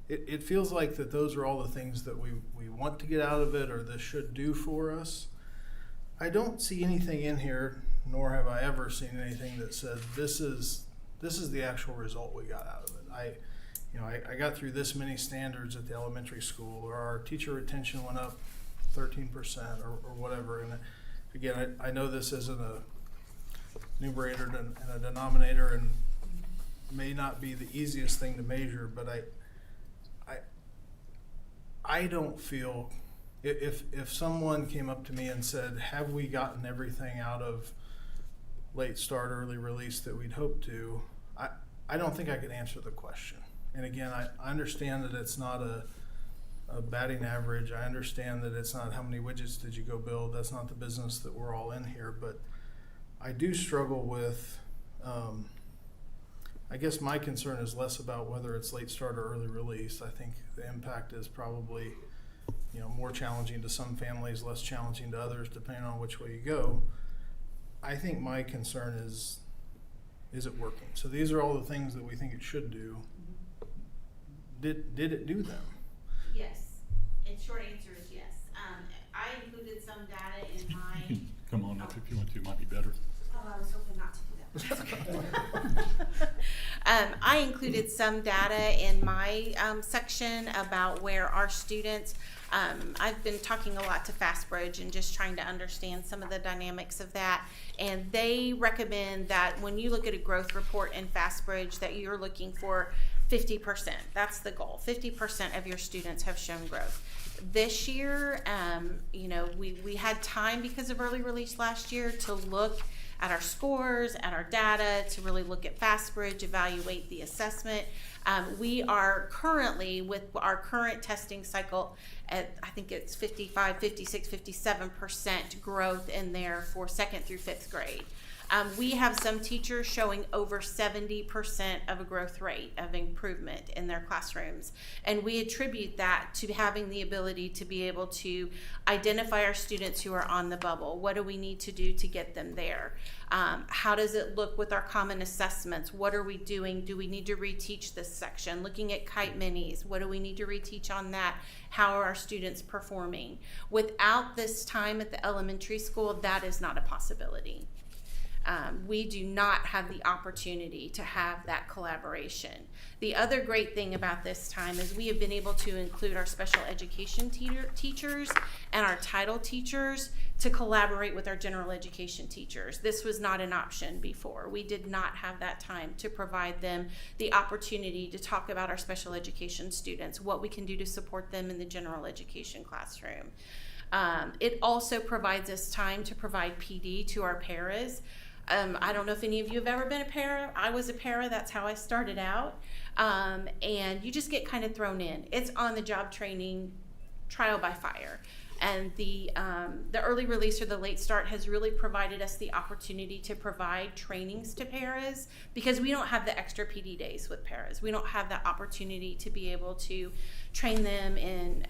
it feels like that those are all the things that we want to get out of it, or this should do for us. I don't see anything in here, nor have I ever seen anything that says this is the actual result we got out of it. I got through this many standards at the elementary school, or our teacher retention went up 13% or whatever. And again, I know this isn't a numerator and a denominator and may not be the easiest thing to measure, but I don't feel, if someone came up to me and said, have we gotten everything out of late start, early release that we'd hoped to, I don't think I could answer the question. And again, I understand that it's not a batting average. I understand that it's not how many widgets did you go build. That's not the business that we're all in here. But I do struggle with, I guess my concern is less about whether it's late start or early release. I think the impact is probably, more challenging to some families, less challenging to others, depending on which way you go. I think my concern is it working? So these are all the things that we think it should do. Did it do them? Yes. And short answer is yes. I included some data in my. Come on up if you want to, might be better. Oh, I was hoping not to do that. I included some data in my section about where our students, I've been talking a lot to FastBridge and just trying to understand some of the dynamics of that. And they recommend that when you look at a growth report in FastBridge that you're looking for 50%. That's the goal. 50% of your students have shown growth. This year, we had time because of early release last year to look at our scores, at our data, to really look at FastBridge, evaluate the assessment. We are currently, with our current testing cycle, at I think it's 55, 56, 57% growth in there for 2nd through 5th grade. We have some teachers showing over 70% of a growth rate of improvement in their classrooms. And we attribute that to having the ability to be able to identify our students who are on the bubble. What do we need to do to get them there? How does it look with our common assessments? What are we doing? Do we need to reteach this section? Looking at kite minis, what do we need to reteach on that? How are our students performing? Without this time at the elementary school, that is not a possibility. We do not have the opportunity to have that collaboration. The other great thing about this time is we have been able to include our special education teachers and our title teachers to collaborate with our general education teachers. This was not an option before. We did not have that time to provide them the opportunity to talk about our special education students, what we can do to support them in the general education classroom. It also provides us time to provide PD to our paras. I don't know if any of you have ever been a para. I was a para. That's how I started out. And you just get kind of thrown in. It's on-the-job training, trial by fire. And the early release or the late start has really provided us the opportunity to provide trainings to paras because we don't have the extra PD days with paras. We don't have that opportunity to be able to train them in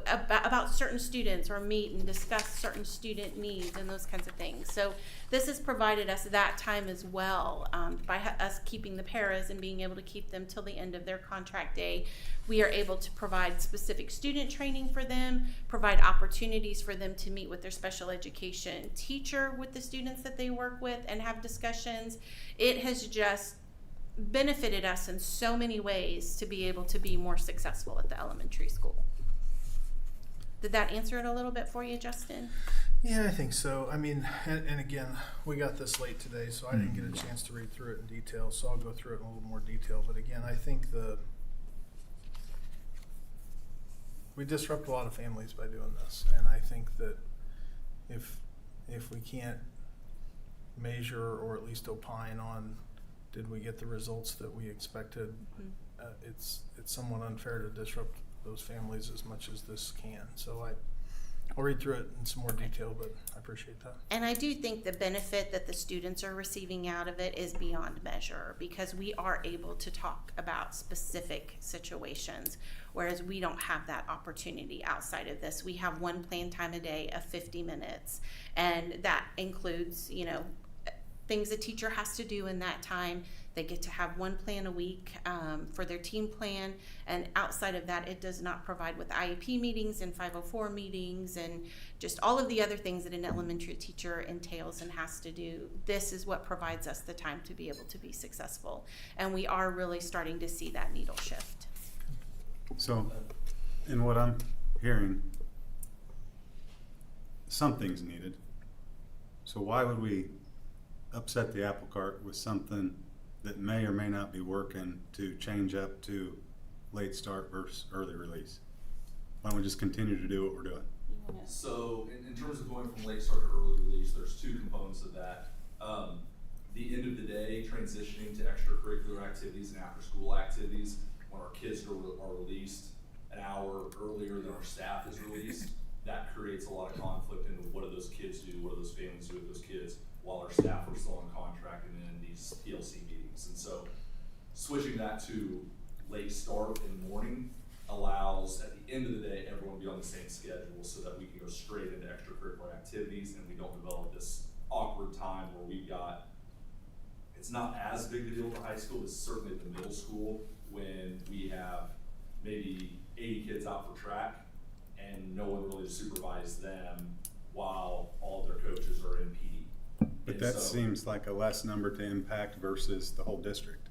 about certain students or meet and discuss certain student needs and those kinds of things. So this has provided us that time as well by us keeping the paras and being able to keep them till the end of their contract day. We are able to provide specific student training for them, provide opportunities for them to meet with their special education teacher with the students that they work with and have discussions. It has just benefited us in so many ways to be able to be more successful at the elementary school. Did that answer it a little bit for you, Justin? Yeah, I think so. I mean, and again, we got this late today, so I didn't get a chance to read through it in detail, so I'll go through it in a little more detail. But again, I think we disrupt a lot of families by doing this, and I think that if we can't measure or at least opine on did we get the results that we expected, it's somewhat unfair to disrupt those families as much as this can. So I'll read through it in some more detail, but I appreciate that. And I do think the benefit that the students are receiving out of it is beyond measure, because we are able to talk about specific situations, whereas we don't have that opportunity outside of this. We have one planned time a day of 50 minutes, and that includes, you know, things a teacher has to do in that time. They get to have one plan a week for their team plan, and outside of that, it does not provide with IEP meetings and 504 meetings and just all of the other things that an elementary teacher entails and has to do. This is what provides us the time to be able to be successful, and we are really starting to see that needle shift. So, in what I'm hearing, something's needed. So why would we upset the apple cart with something that may or may not be working to change up to late start versus early release? Why don't we just continue to do what we're doing? So in terms of going from late start to early release, there's two components of that. The end of the day, transitioning to extracurricular activities and after school activities when our kids are released an hour earlier than our staff is released, that creates a lot of conflict into what do those kids do, what do those families do with those kids while our staff are still on contract and in these PLC meetings. And so switching that to late start in the morning allows, at the end of the day, everyone to be on the same schedule so that we can go straight into extracurricular activities and we don't develop this awkward time where we've got, it's not as big a deal at the high school, but certainly at the middle school when we have maybe 80 kids out for track and no one really to supervise them while all their coaches are in PD. But And that so- seems like a less number to impact versus the whole district,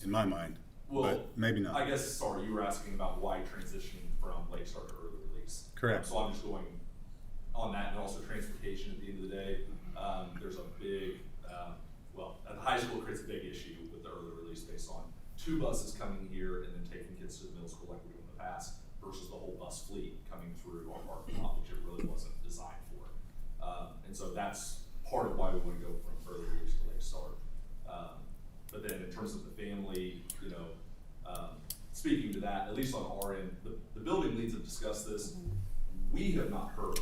in my mind. Well, But maybe not. I guess, sorry, you were asking about why transitioning from late start to early release. Correct. So I'm just going on that, and also transportation at the end of the day. There's a big, well, at the high school it creates a big issue with the early release based on 2 buses coming here and then taking kids to the middle school like we do in the past versus the whole bus fleet coming through our parking lot, which it really wasn't designed for. And so that's part of why we want to go from early release to late start. But then in terms of the family, you know, speaking to that, at least on our end, the building leads have discussed this. We have not heard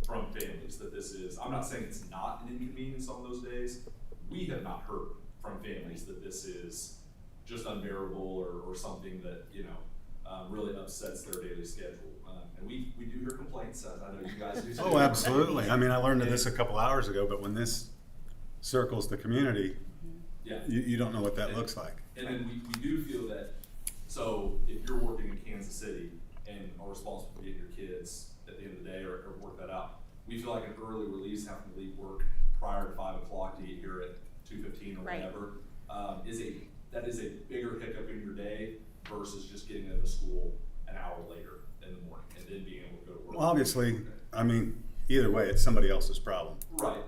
from families that this is, I'm not saying it's not an inconvenience on those days. We have not heard from families that this is just unbearable or something that, you know, really upsets their daily schedule. And we do hear complaints, as I know you guys do too. Oh, absolutely. I mean, I learned of this a couple hours ago, but when this circles the community, Yeah. you don't know what that looks like. And then we do feel that, so if you're working in Kansas City and are responsible for getting your kids at the end of the day or work that out, we feel like an early release, having to leave work prior to 5 o'clock to get here at 2:15 or Right. whatever, that is a bigger hiccup in your day versus just getting into school an hour later in the morning and then being able to go to work. Well, obviously, I mean, either way, it's somebody else's problem. Right,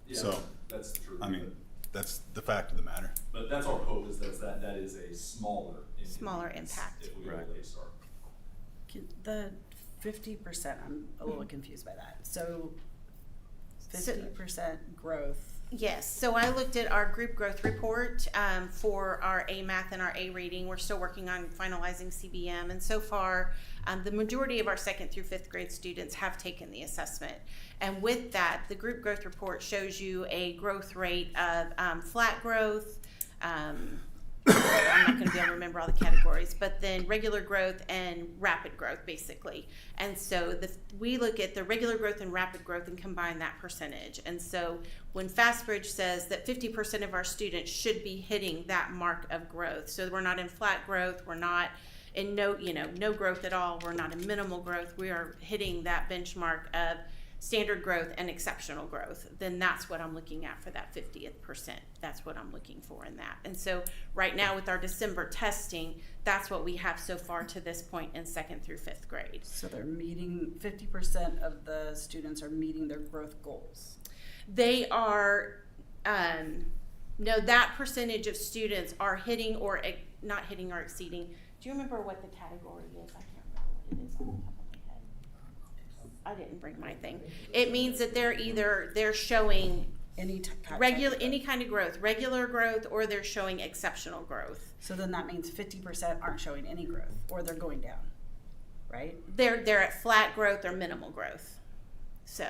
yeah, So, that's the truth. I mean, that's the fact of the matter. But that's our hope, is that is a smaller inconvenience impact. if we go Right. late start. The 50%, I'm a little confused by that. So 50% growth. Yes, so I looked at our group growth report for our A math and our A reading. We're still working on finalizing CBM, and so far, the majority of our 2nd through 5th grade students have taken the assessment. And with that, the group growth report shows you a growth rate of flat growth. I'm not going to be able to remember all the categories, but then regular growth and rapid growth, basically. And so we look at the regular growth and rapid growth and combine that percentage. And so when FastBridge says that 50% of our students should be hitting that mark of growth, so we're not in flat growth, we're not in no growth at all, we're not in minimal growth, we are hitting that benchmark of standard growth and exceptional growth, then that's what I'm looking at for that 50th percent. That's what I'm looking for in that. And so right now with our December testing, that's what we have so far to this point in 2nd through 5th grade. So they're meeting, 50% of the students are meeting their growth goals. They are, no, that percentage of students are hitting or not hitting or exceeding. Do you remember what the category is? I can't remember what it is on the top of my head. I didn't bring my thing. It means that they're showing Any kind of growth, regular growth, or they're showing exceptional growth. So then that means 50% aren't showing any growth, or they're going down. right? They're at flat growth or minimal growth. So,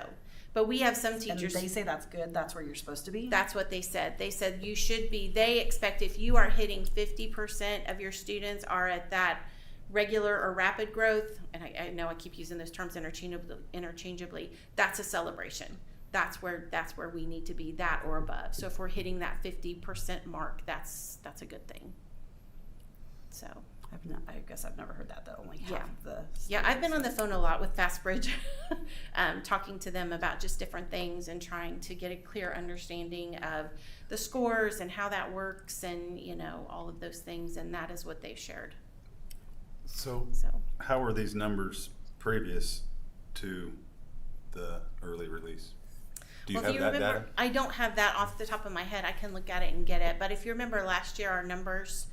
but we have some And teachers. they say that's good, that's where you're supposed to be? That's what they said. They said you should be, they expect if you are hitting 50% of your students are at that regular or rapid growth, and I know I keep using those terms interchangeably, that's a celebration. That's where we need to be, that or above. So if we're hitting that 50% mark, that's a good thing. So. I guess I've never heard that only half Yeah. of the. Yeah, I've been on the phone a lot with Fastbridge, talking to them about just different things and trying to get a clear understanding of the scores and how that works and, all of those things. And that is what they've shared. So So, how are these numbers previous to the early release? Do you well, if have you that remember, data? I don't have that off the top of my head. I can look at it and get it. But if you remember last year, our numbers,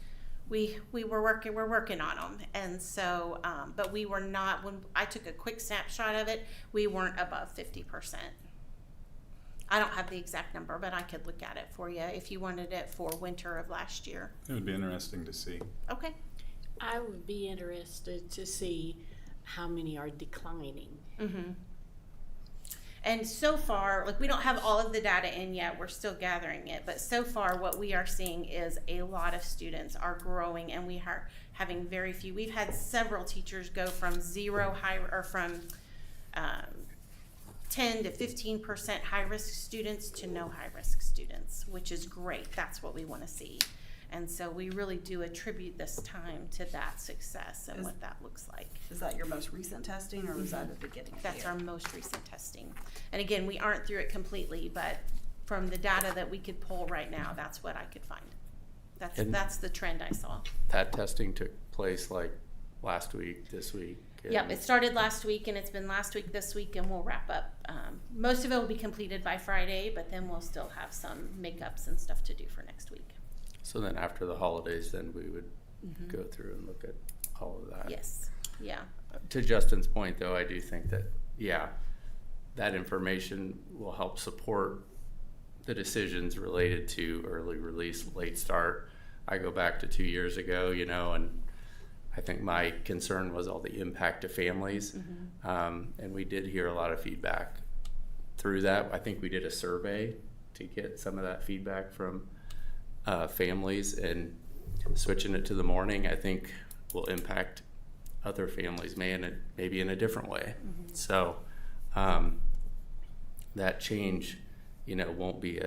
we're working on them. And so, but we were not, when I took a quick snapshot of it, we weren't above 50%. I don't have the exact number, but I could look at it for you if you wanted it for winter of last year. It would be interesting to see. Okay. I would be interested to see how many are declining. Mm-hmm. And so far, we don't have all of the data in yet. We're still gathering it. But so far, what we are seeing is a lot of students are growing, and we are having very few. We've had several teachers go from 10 to 15% high-risk students to no high-risk students, which is great. That's what we want to see. And so we really do attribute this time to that success and what that looks like. Is that your most recent testing, or was that the beginning of the That's year? our most recent testing. And again, we aren't through it completely, but from the data that we could pull right now, that's what I could find. That's the trend I saw. That testing took place like last week, this week. Yep, it started last week, and it's been last week, this week, and we'll wrap up. Most of it will be completed by Friday, but then we'll still have some makeups and stuff to do for next week. So then after the holidays, then we would go through and look at all of that. Yes, yeah. To Justin's point, though, I do think that, that information will help support the decisions related to early release, late start. I go back to 2 years ago, and I think my concern was all the impact to families. And we did hear a lot of feedback through that. I think we did a survey to get some of that feedback from families, and switching it to the morning, I think, will impact other families maybe in a different way. So that change, won't be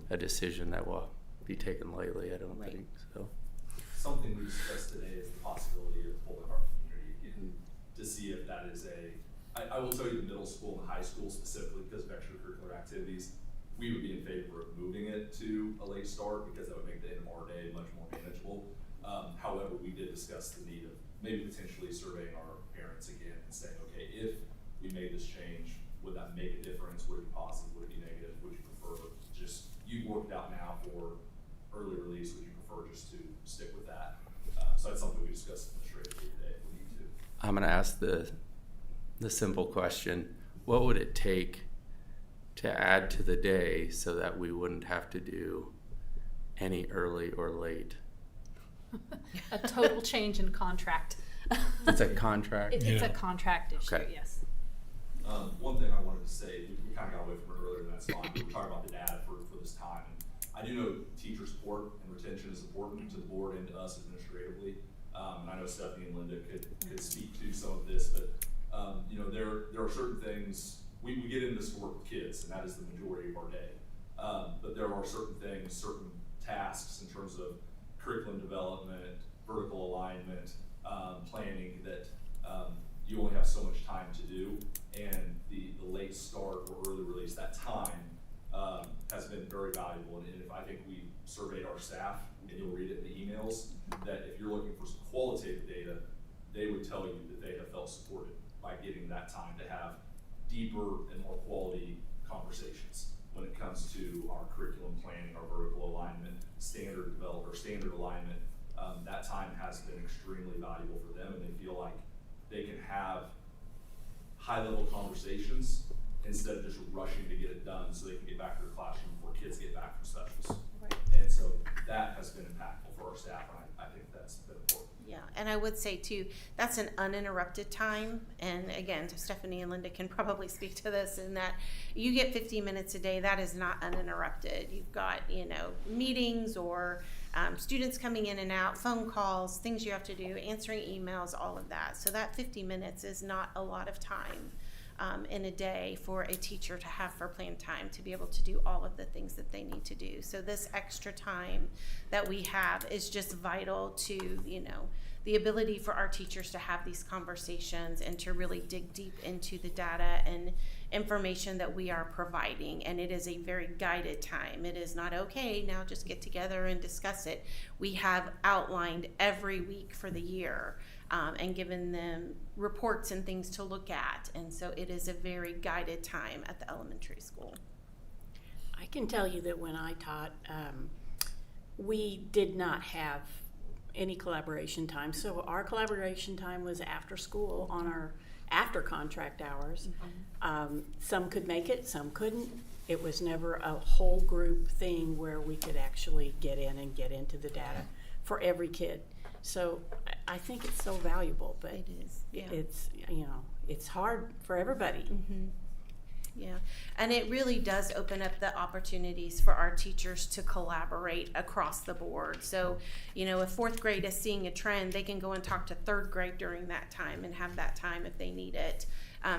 a decision that will be taken lightly, I don't think so. Something we discussed today is the possibility of polling our community to see if that is I will tell you the middle school and high school specifically, because of extracurricular activities, we would be in favor of moving it to a late start because that would make the end of our day much more manageable. However, we did discuss the need of maybe potentially surveying our parents again and saying, okay, if we made this change, would that make a difference? Would it be positive? Would it be negative? Would you prefer you've worked out now for early release, would you prefer just to stick with that? So that's something we discussed administratively today if we need to. I'm going to ask the simple question: what would it take to add to the day so that we wouldn't have to do any early or late? A total change in contract. It's a contract? It's a contract issue, Okay. yes. One thing I wanted to say, we kind of got away from it earlier, and that's fine. We were talking about the data for this time. And I do know teacher support and retention is important to the board and to us administratively. And I know Stephanie and Linda could speak to some of this, but there are certain things, we get into sport with kids, and that is the majority of our day. But there are certain things, certain tasks in terms of curriculum development, vertical alignment, planning that you only have so much time to do, and the late start or early release, that time has been very valuable. And if I think we surveyed our staff, and you'll read it in the emails, that if you're looking for some qualitative data, they would tell you that they have felt supported by getting that time to have deeper and more quality conversations when it comes to our curriculum planning, our vertical alignment, standard alignment. That time has been extremely valuable for them, and they feel like they can have high-level conversations instead of just rushing to get it done so they can get back to their classroom before kids get back from specials. Right. And so that has been impactful for our staff, and I think that's been important. Yeah, Yeah, and I would say too, that's an uninterrupted time. And again, Stephanie and Linda can probably speak to this, in that you get 50 minutes a day. That is not uninterrupted. You've got, meetings or students coming in and out, phone calls, things you have to do, answering emails, all of that. So that 50 minutes is not a lot of time in a day for a teacher to have for planned time to be able to do all of the things that they need to do. So this extra time that we have is just vital to, the ability for our teachers to have these conversations and to really dig deep into the data and information that we are providing. And it is a very guided time. It is not, okay, now just get together and discuss it. We have outlined every week for the year and given them reports and things to look at. And so it is a very guided time at the elementary school. I can tell you that when I taught, we did not have any collaboration time. So our collaboration time was after school on our after contract hours. Some could make it, some couldn't. It was never a whole group thing where we could actually get in and get into the data for every kid. So I think it's so valuable, but It is, yeah. it's, it's hard for everybody. Yeah, and it really does open up the opportunities for our teachers to collaborate across the board. So, if fourth grade is seeing a trend, they can go and talk to third grade during that time and have that time if they need it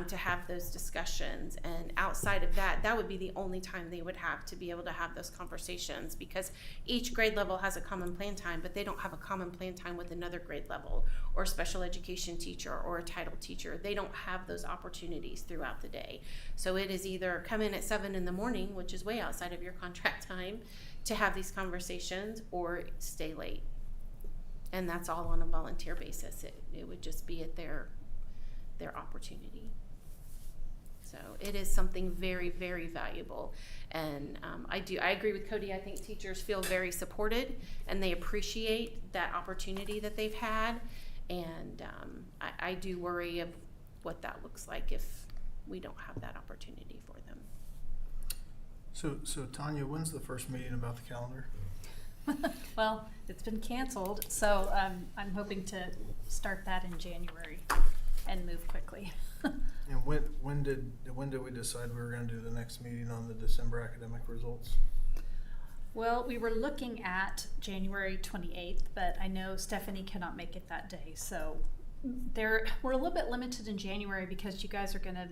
to have those discussions. And outside of that, that would be the only time they would have to be able to have those conversations, because each grade level has a common plan time, but they don't have a common plan time with another grade level or special education teacher or a title teacher. They don't have those opportunities throughout the day. So it is either come in at 7 in the morning, which is way outside of your contract time, to have these conversations, or stay late. And that's all on a volunteer basis. It would just be at their opportunity. So it is something very, very valuable. And I agree with Cody. I think teachers feel very supported and they appreciate that opportunity that they've had. And I do worry of what that looks like if we don't have that opportunity for them. So Tanya, when's the first meeting about the calendar? Well, it's been canceled, so I'm hoping to start that in January and move quickly. And when did we decide we were going to do the next meeting on the December academic results? Well, we were looking at January 28th, but I know Stephanie cannot make it that day. So we're a little bit limited in January because you guys are going to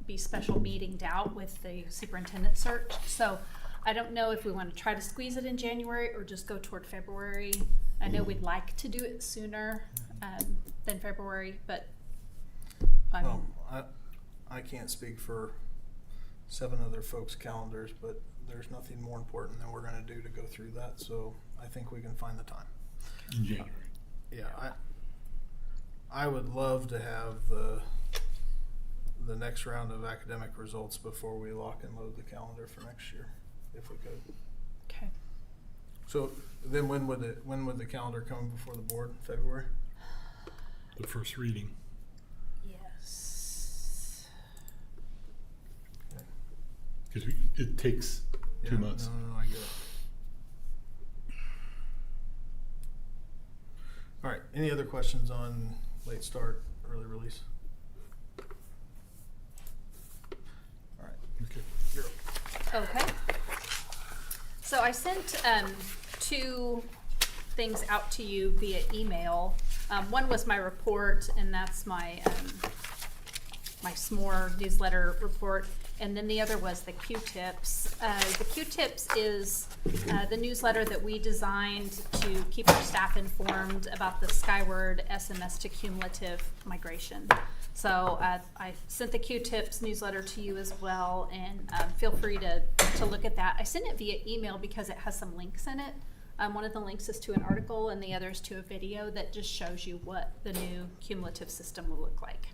be special meetinged out with the superintendent search. So I don't know if we want to try to squeeze it in January or just go toward February. I know we'd like to do it sooner than February, but I can't speak for 7 other folks' calendars, but there's nothing more important than we're going to do to go through that. So I think we can find the time. In January. Yeah, I would love to have the next round of academic results before we lock and load the calendar for next year, if we could. okay. So then when would the calendar come before the board? February? The first reading. Yes. Okay. Because it takes 2 months. No, I get it. All right, any other questions on late start, early release? All right, Okay. you're up. Okay. So I sent 2 things out to you via email. One was my report, and that's my my SMORE newsletter report, and then the other was the Q-Tips. The Q-Tips is the newsletter that we designed to keep our staff informed about the Skyward SMS to cumulative migration. So I sent the Q-Tips newsletter to you as well, and feel free to look at that. I sent it via email because it has some links in it. One of the links is to an article, and the other is to a video that just shows you what the new cumulative system will look like.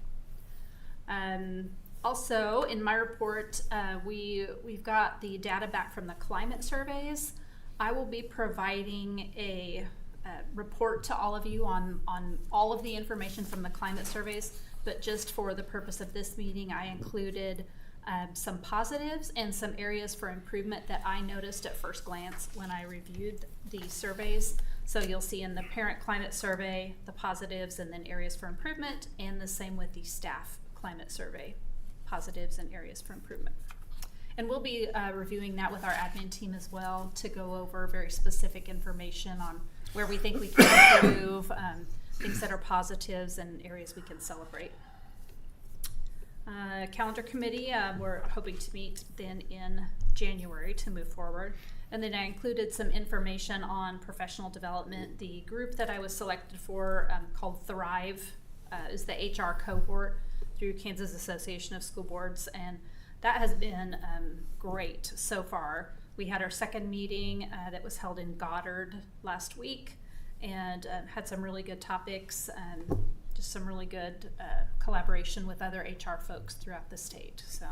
Also, in my report, we've got the data back from the climate surveys. I will be providing a report to all of you on all of the information from the climate surveys, but just for the purpose of this meeting, I included some positives and some areas for improvement that I noticed at first glance when I reviewed the surveys. So you'll see in the parent climate survey, the positives and then areas for improvement, and the same with the staff climate survey, positives and areas for improvement. And we'll be reviewing that with our admin team as well to go over very specific information on where we think we can improve, things that are positives and areas we can celebrate. Calendar committee, we're hoping to meet then in January to move forward. And then I included some information on professional development. The group that I was selected for, called Thrive, is the HR cohort through Kansas Association of School Boards, and that has been great so far. We had our second meeting that was held in Goddard last week, and had some really good topics and just some really good collaboration with other HR folks throughout the state. So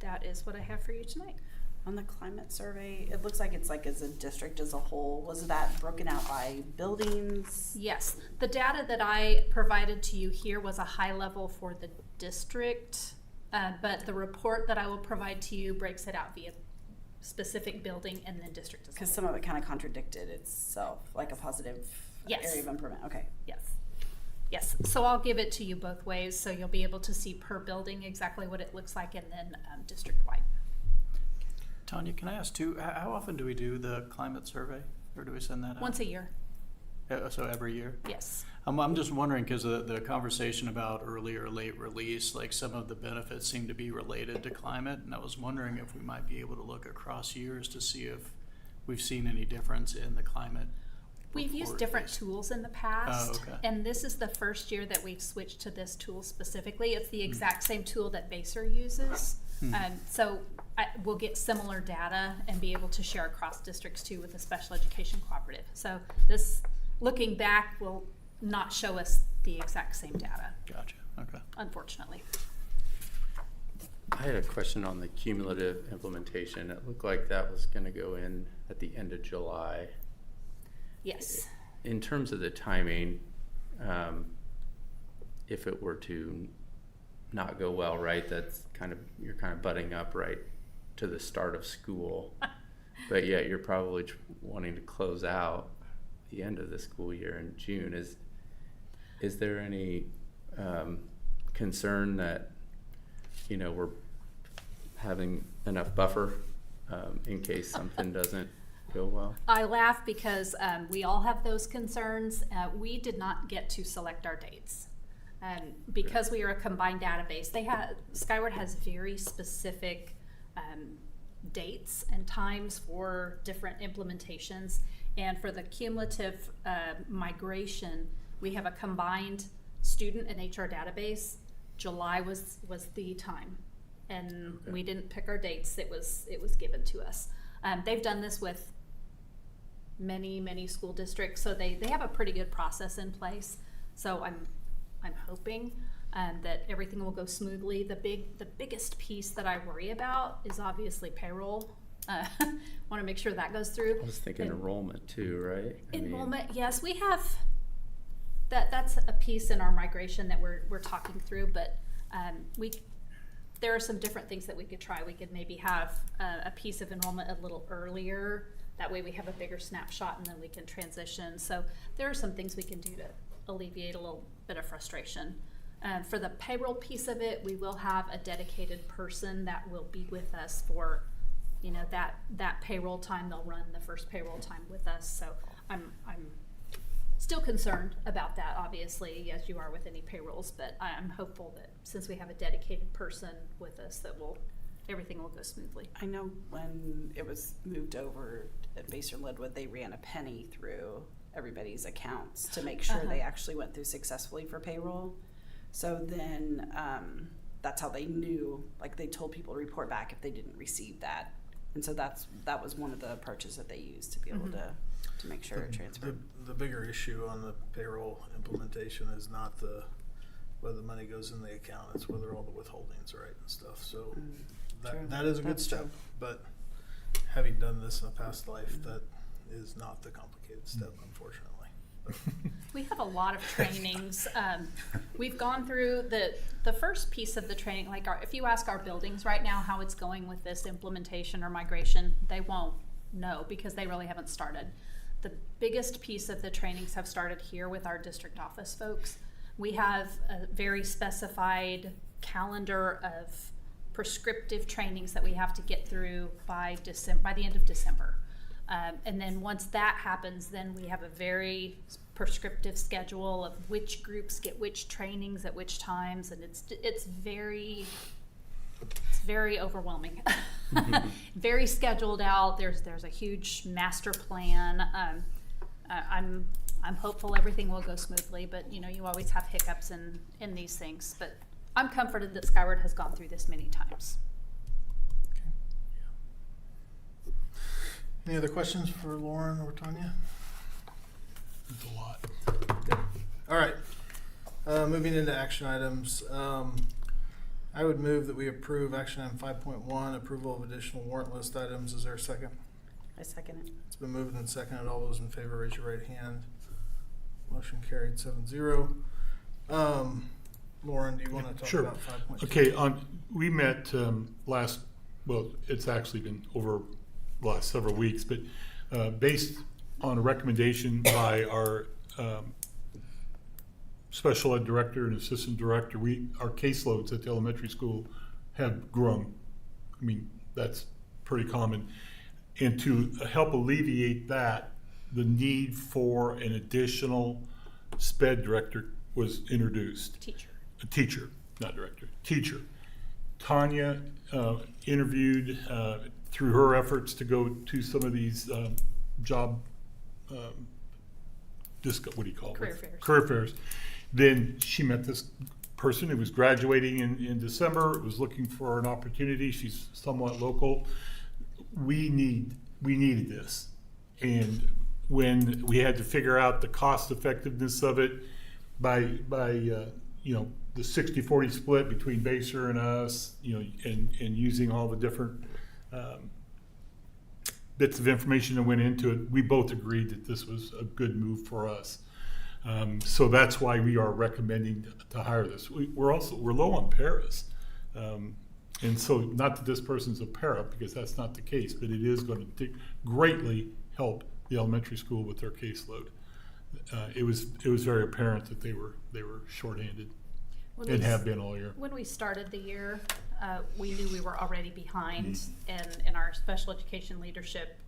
that is what I have for you tonight. On the climate survey, it looks like it's like as a district as a whole. Was that broken out by buildings? Yes, the data that I provided to you here was a high level for the district, but the report that I will provide to you breaks it out via specific building and then district as a Because whole. some of it kind of contradicted itself, like a positive Yes. area of improvement. Okay. Yes. Yes, so I'll give it to you both ways, so you'll be able to see per building exactly what it looks like, and then district-wide. Tanya, can I ask too, how often do we do the climate survey, or do we send that out? Once a year, So every year? yes. I'm just wondering, because the conversation about early or late release, like some of the benefits seem to be related to climate, and I was wondering if we might be able to look across years to see if we've seen any difference in the climate. We've used report different based. tools in the past, Oh, okay. and this is the first year that we've switched to this tool specifically. It's the exact same tool that Baser uses. So we'll get similar data and be able to share across districts too with the Special Education Cooperative. So this, looking back, will not show us the exact same data, Gotcha, okay. unfortunately. I had a question on the cumulative implementation. It looked like that was gonna go in at the end of July. Yes. In terms of the timing, if it were to not go well, right, you're kind of butting up right to the start of school, but yet you're probably wanting to close out the end of the school year in June. Is there any concern that, we're having enough buffer in case something doesn't go well? I laugh because we all have those concerns. We did not get to select our dates. Because we are a combined database, Skyward has very specific dates and times for different implementations. And for the cumulative migration, we have a combined student and HR database. July was the time, and we didn't pick our dates. It was given to us. They've done this with many school districts, so they have a pretty good process in place. So I'm hoping that everything will go smoothly. The biggest piece that I worry about is obviously payroll. Want to make sure that goes through. I was thinking enrollment too, right? Enrollment, yes, we have. That's a piece in our migration that we're talking through, but there are some different things that we could try. We could maybe have a piece of enrollment a little earlier. That way we have a bigger snapshot and then we can transition. So there are some things we can do to alleviate a little bit of frustration. For the payroll piece of it, we will have a dedicated person that will be with us for, that payroll time. They'll run the first payroll time with us. So I'm still concerned about that, obviously, as you are with any payrolls, but I'm hopeful that since we have a dedicated person with us, that everything will go smoothly. I know when it was moved over at Baser and Ledwood, they ran a penny through everybody's accounts to make sure they actually went through successfully for payroll. So then that's how they knew, like they told people to report back if they didn't receive that. And so that was one of the approaches that they used to be able to make sure it transferred. The bigger issue on the payroll implementation is not whether the money goes in the account, it's whether all the withholdings are right and stuff. So that is a good step, but having done this in a past life, that is not the complicated step, unfortunately. We have a lot of trainings. We've gone through the first piece of the training, like if you ask our buildings right now how it's going with this implementation or migration, they won't know because they really haven't started. the biggest piece of the trainings have started here with our district office folks. We have a very specified calendar of prescriptive trainings that we have to get through by the end of December. And then once that happens, then we have a very prescriptive schedule of which groups get which trainings at which times, and it's very overwhelming. Very scheduled out. There's a huge master plan. I'm hopeful everything will go smoothly, but you always have hiccups in these things. But I'm comforted that Skyward has gone through this many times. Any other questions for Lauren or Tanya? There's a lot. All right. Moving into action items. I would move that we approve action item 5.1, approval of additional warrant list items. Is there a second? I second it. It's been moved and seconded. All those in favor, raise your right hand. Motion carried 7-0. Lauren, do you want to talk Sure. about 5.2? Okay, we met it's actually been over the last several weeks, but based on a recommendation by our special ed director and assistant director, our caseloads at the elementary school have grown. I mean, that's pretty common. And to help alleviate that, the need for an additional SPED director was introduced. Teacher, not director, teacher. Tanya interviewed through her efforts to go to some of these job, what do you call it? Career fairs. Career fairs. Then she met this person who was graduating in December, was looking for an opportunity. She's somewhat local. We needed this. And when we had to figure out the cost effectiveness of it by the 60-40 split between Baser and us, and using all the different bits of information that went into it, we both agreed that this was a good move for us. So that's why we are recommending to hire this. We're low on paras. And so not that this person's a para, because that's not the case, but it is going to greatly help the elementary school with their caseload. It was very apparent that they were shorthanded and have been all year. When we started the year, we knew we were already behind, and our special education leadership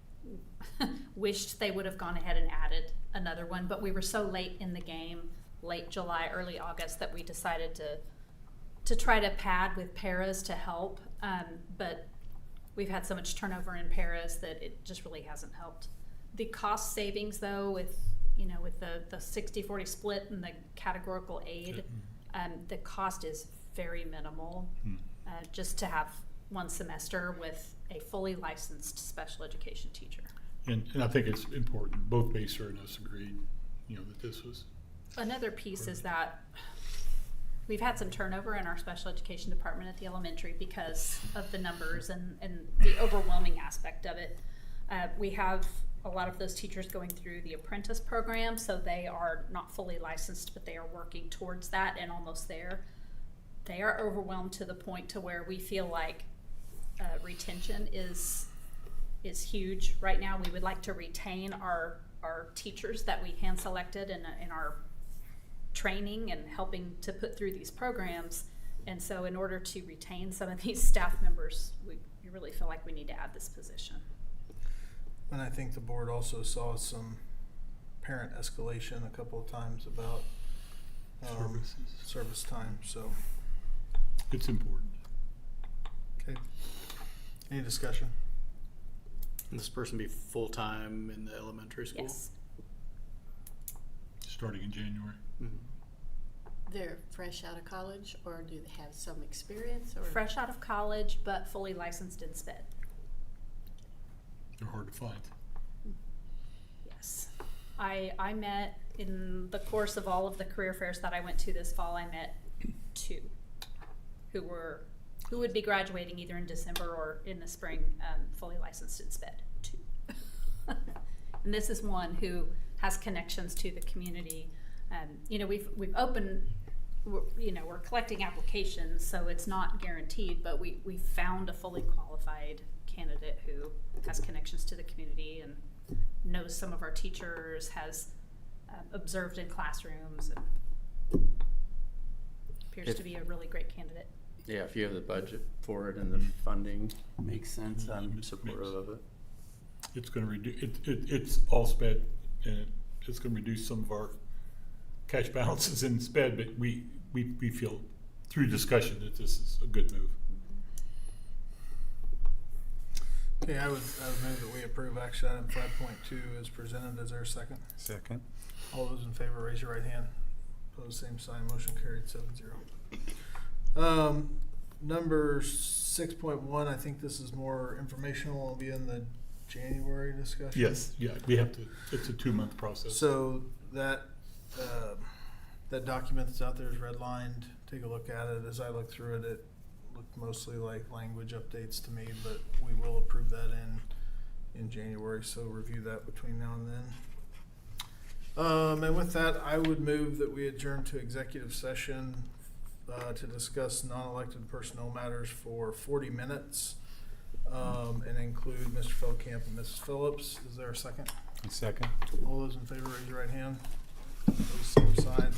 wished they would have gone ahead and added another one, but we were so late in the game, late July, early August, that we decided to try to pad with paras to help, but we've had so much turnover in paras that it just really hasn't helped. The cost savings, though, with the 60-40 split and the categorical aid, the cost is very minimal, just to have one semester with a fully licensed special education teacher. And I think it's important, both Baser and us agreed, that this was. Another piece is that we've had some turnover in our special education department at the elementary because of the numbers and the overwhelming aspect of it. We have a lot of those teachers going through the apprentice program, so they are not fully licensed, but they are working towards that and almost there. They are overwhelmed to the point to where we feel like retention is huge right now. We would like to retain our teachers that we hand selected in our training and helping to put through these programs. And so in order to retain some of these staff members, we really feel like we need to add this position. And I think the board also saw some parent escalation a couple of times about service time, so. It's important. Okay. Any discussion? Can this person be full-time in the elementary school? Yes. Starting in January. They're fresh out of college, or do they have some experience? Or Fresh out of college, but fully licensed in SPED. They're hard to find. Yes. I met, in the course of all of the career fairs that I went to this fall, I met 2 who would be graduating either in December or in the spring, fully licensed in SPED. 2. And this is one who has connections to the community. We've opened, we're collecting applications, so it's not guaranteed, but we found a fully qualified candidate who has connections to the community, and knows some of our teachers, has observed in classrooms, and appears to be a really great candidate. Yeah, if you have the budget for it and the funding makes sense, I'm supportive of it. It's gonna reduce, it's all sped, and it's gonna reduce some of our cash balances in sped, but we feel through discussion that this is a good move. Okay, I would move that we approve action item 5.2 as presented. Is there a second? Second. All those in favor, raise your right hand. Opposed, same sign. Motion carried 7-0. Number 6.1, I think this is more informational. It'll be in the January discussion. Yes, yeah, we have to, it's a 2-month process. So that document that's out there is redlined. Take a look at it. As I looked through it, it looked mostly like language updates to me, but we will approve that in January, so review that between now and then. And with that, I would move that we adjourn to executive session to discuss non-elected personnel matters for 40 minutes and include Mr. Feldkamp and Mrs. Phillips. Is there a second? Second. All those in favor, raise your right hand. Opposed, same sign.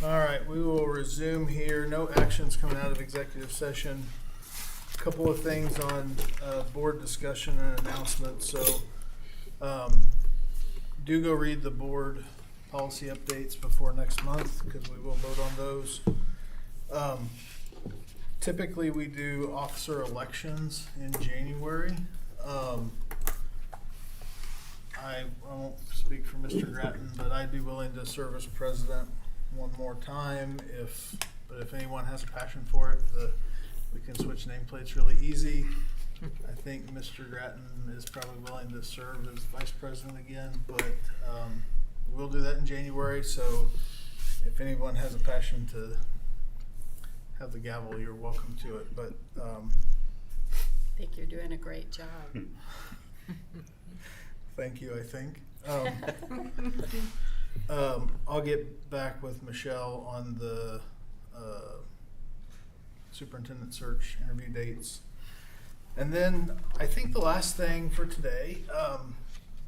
All right, we will resume here. No actions coming out of executive session. A couple of things on board discussion and announcements. So do go read the board policy updates before next month because we will vote on those. Typically, we do officer elections in January. I won't speak for Mr. Grattan, but I'd be willing to serve as president one more time but if anyone has a passion for it, we can switch nameplates really easy. I think Mr. Grattan is probably willing to serve as vice president again, but we'll do that in January. So if anyone has a passion to have the gavel, you're welcome to it. But I think you're doing a great job. thank you, I think. I'll get back with Michelle on the superintendent search interview dates. And then I think the last thing for today,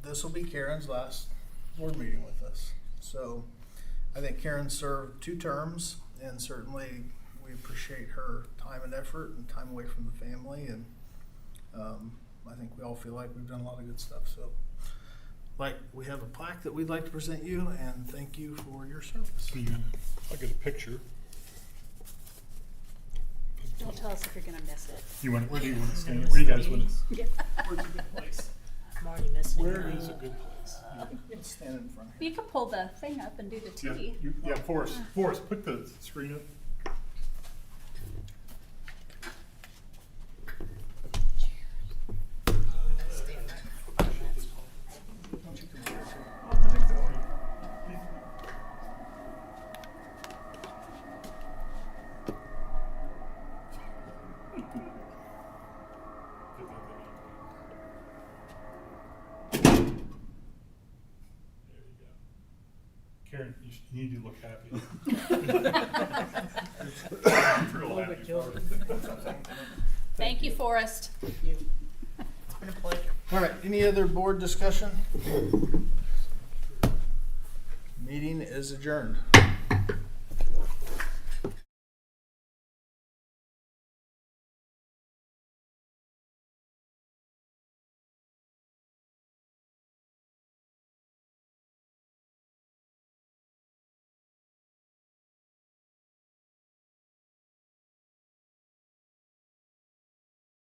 this will be Karen's last board meeting with us. So I think Karen served 2 terms, and certainly we appreciate her time and effort and time away from the family. And I think we all feel like we've done a lot of good stuff. So we have a plaque that we'd like to present you, and thank you for your service. I'll get a picture. Don't tell us if you're gonna miss it. Where do you want to stand? Where do you guys want to? Yeah. Where's a good place? I'm already missing. Where is a good place? Let's stand in front here. You could pull the thing up and do the T. Yeah, Forrest, put the screen up. Karen, you need to look happy. Real happy. Thank you, Forrest. It's been a pleasure. All right, any other board discussion? Meeting is adjourned.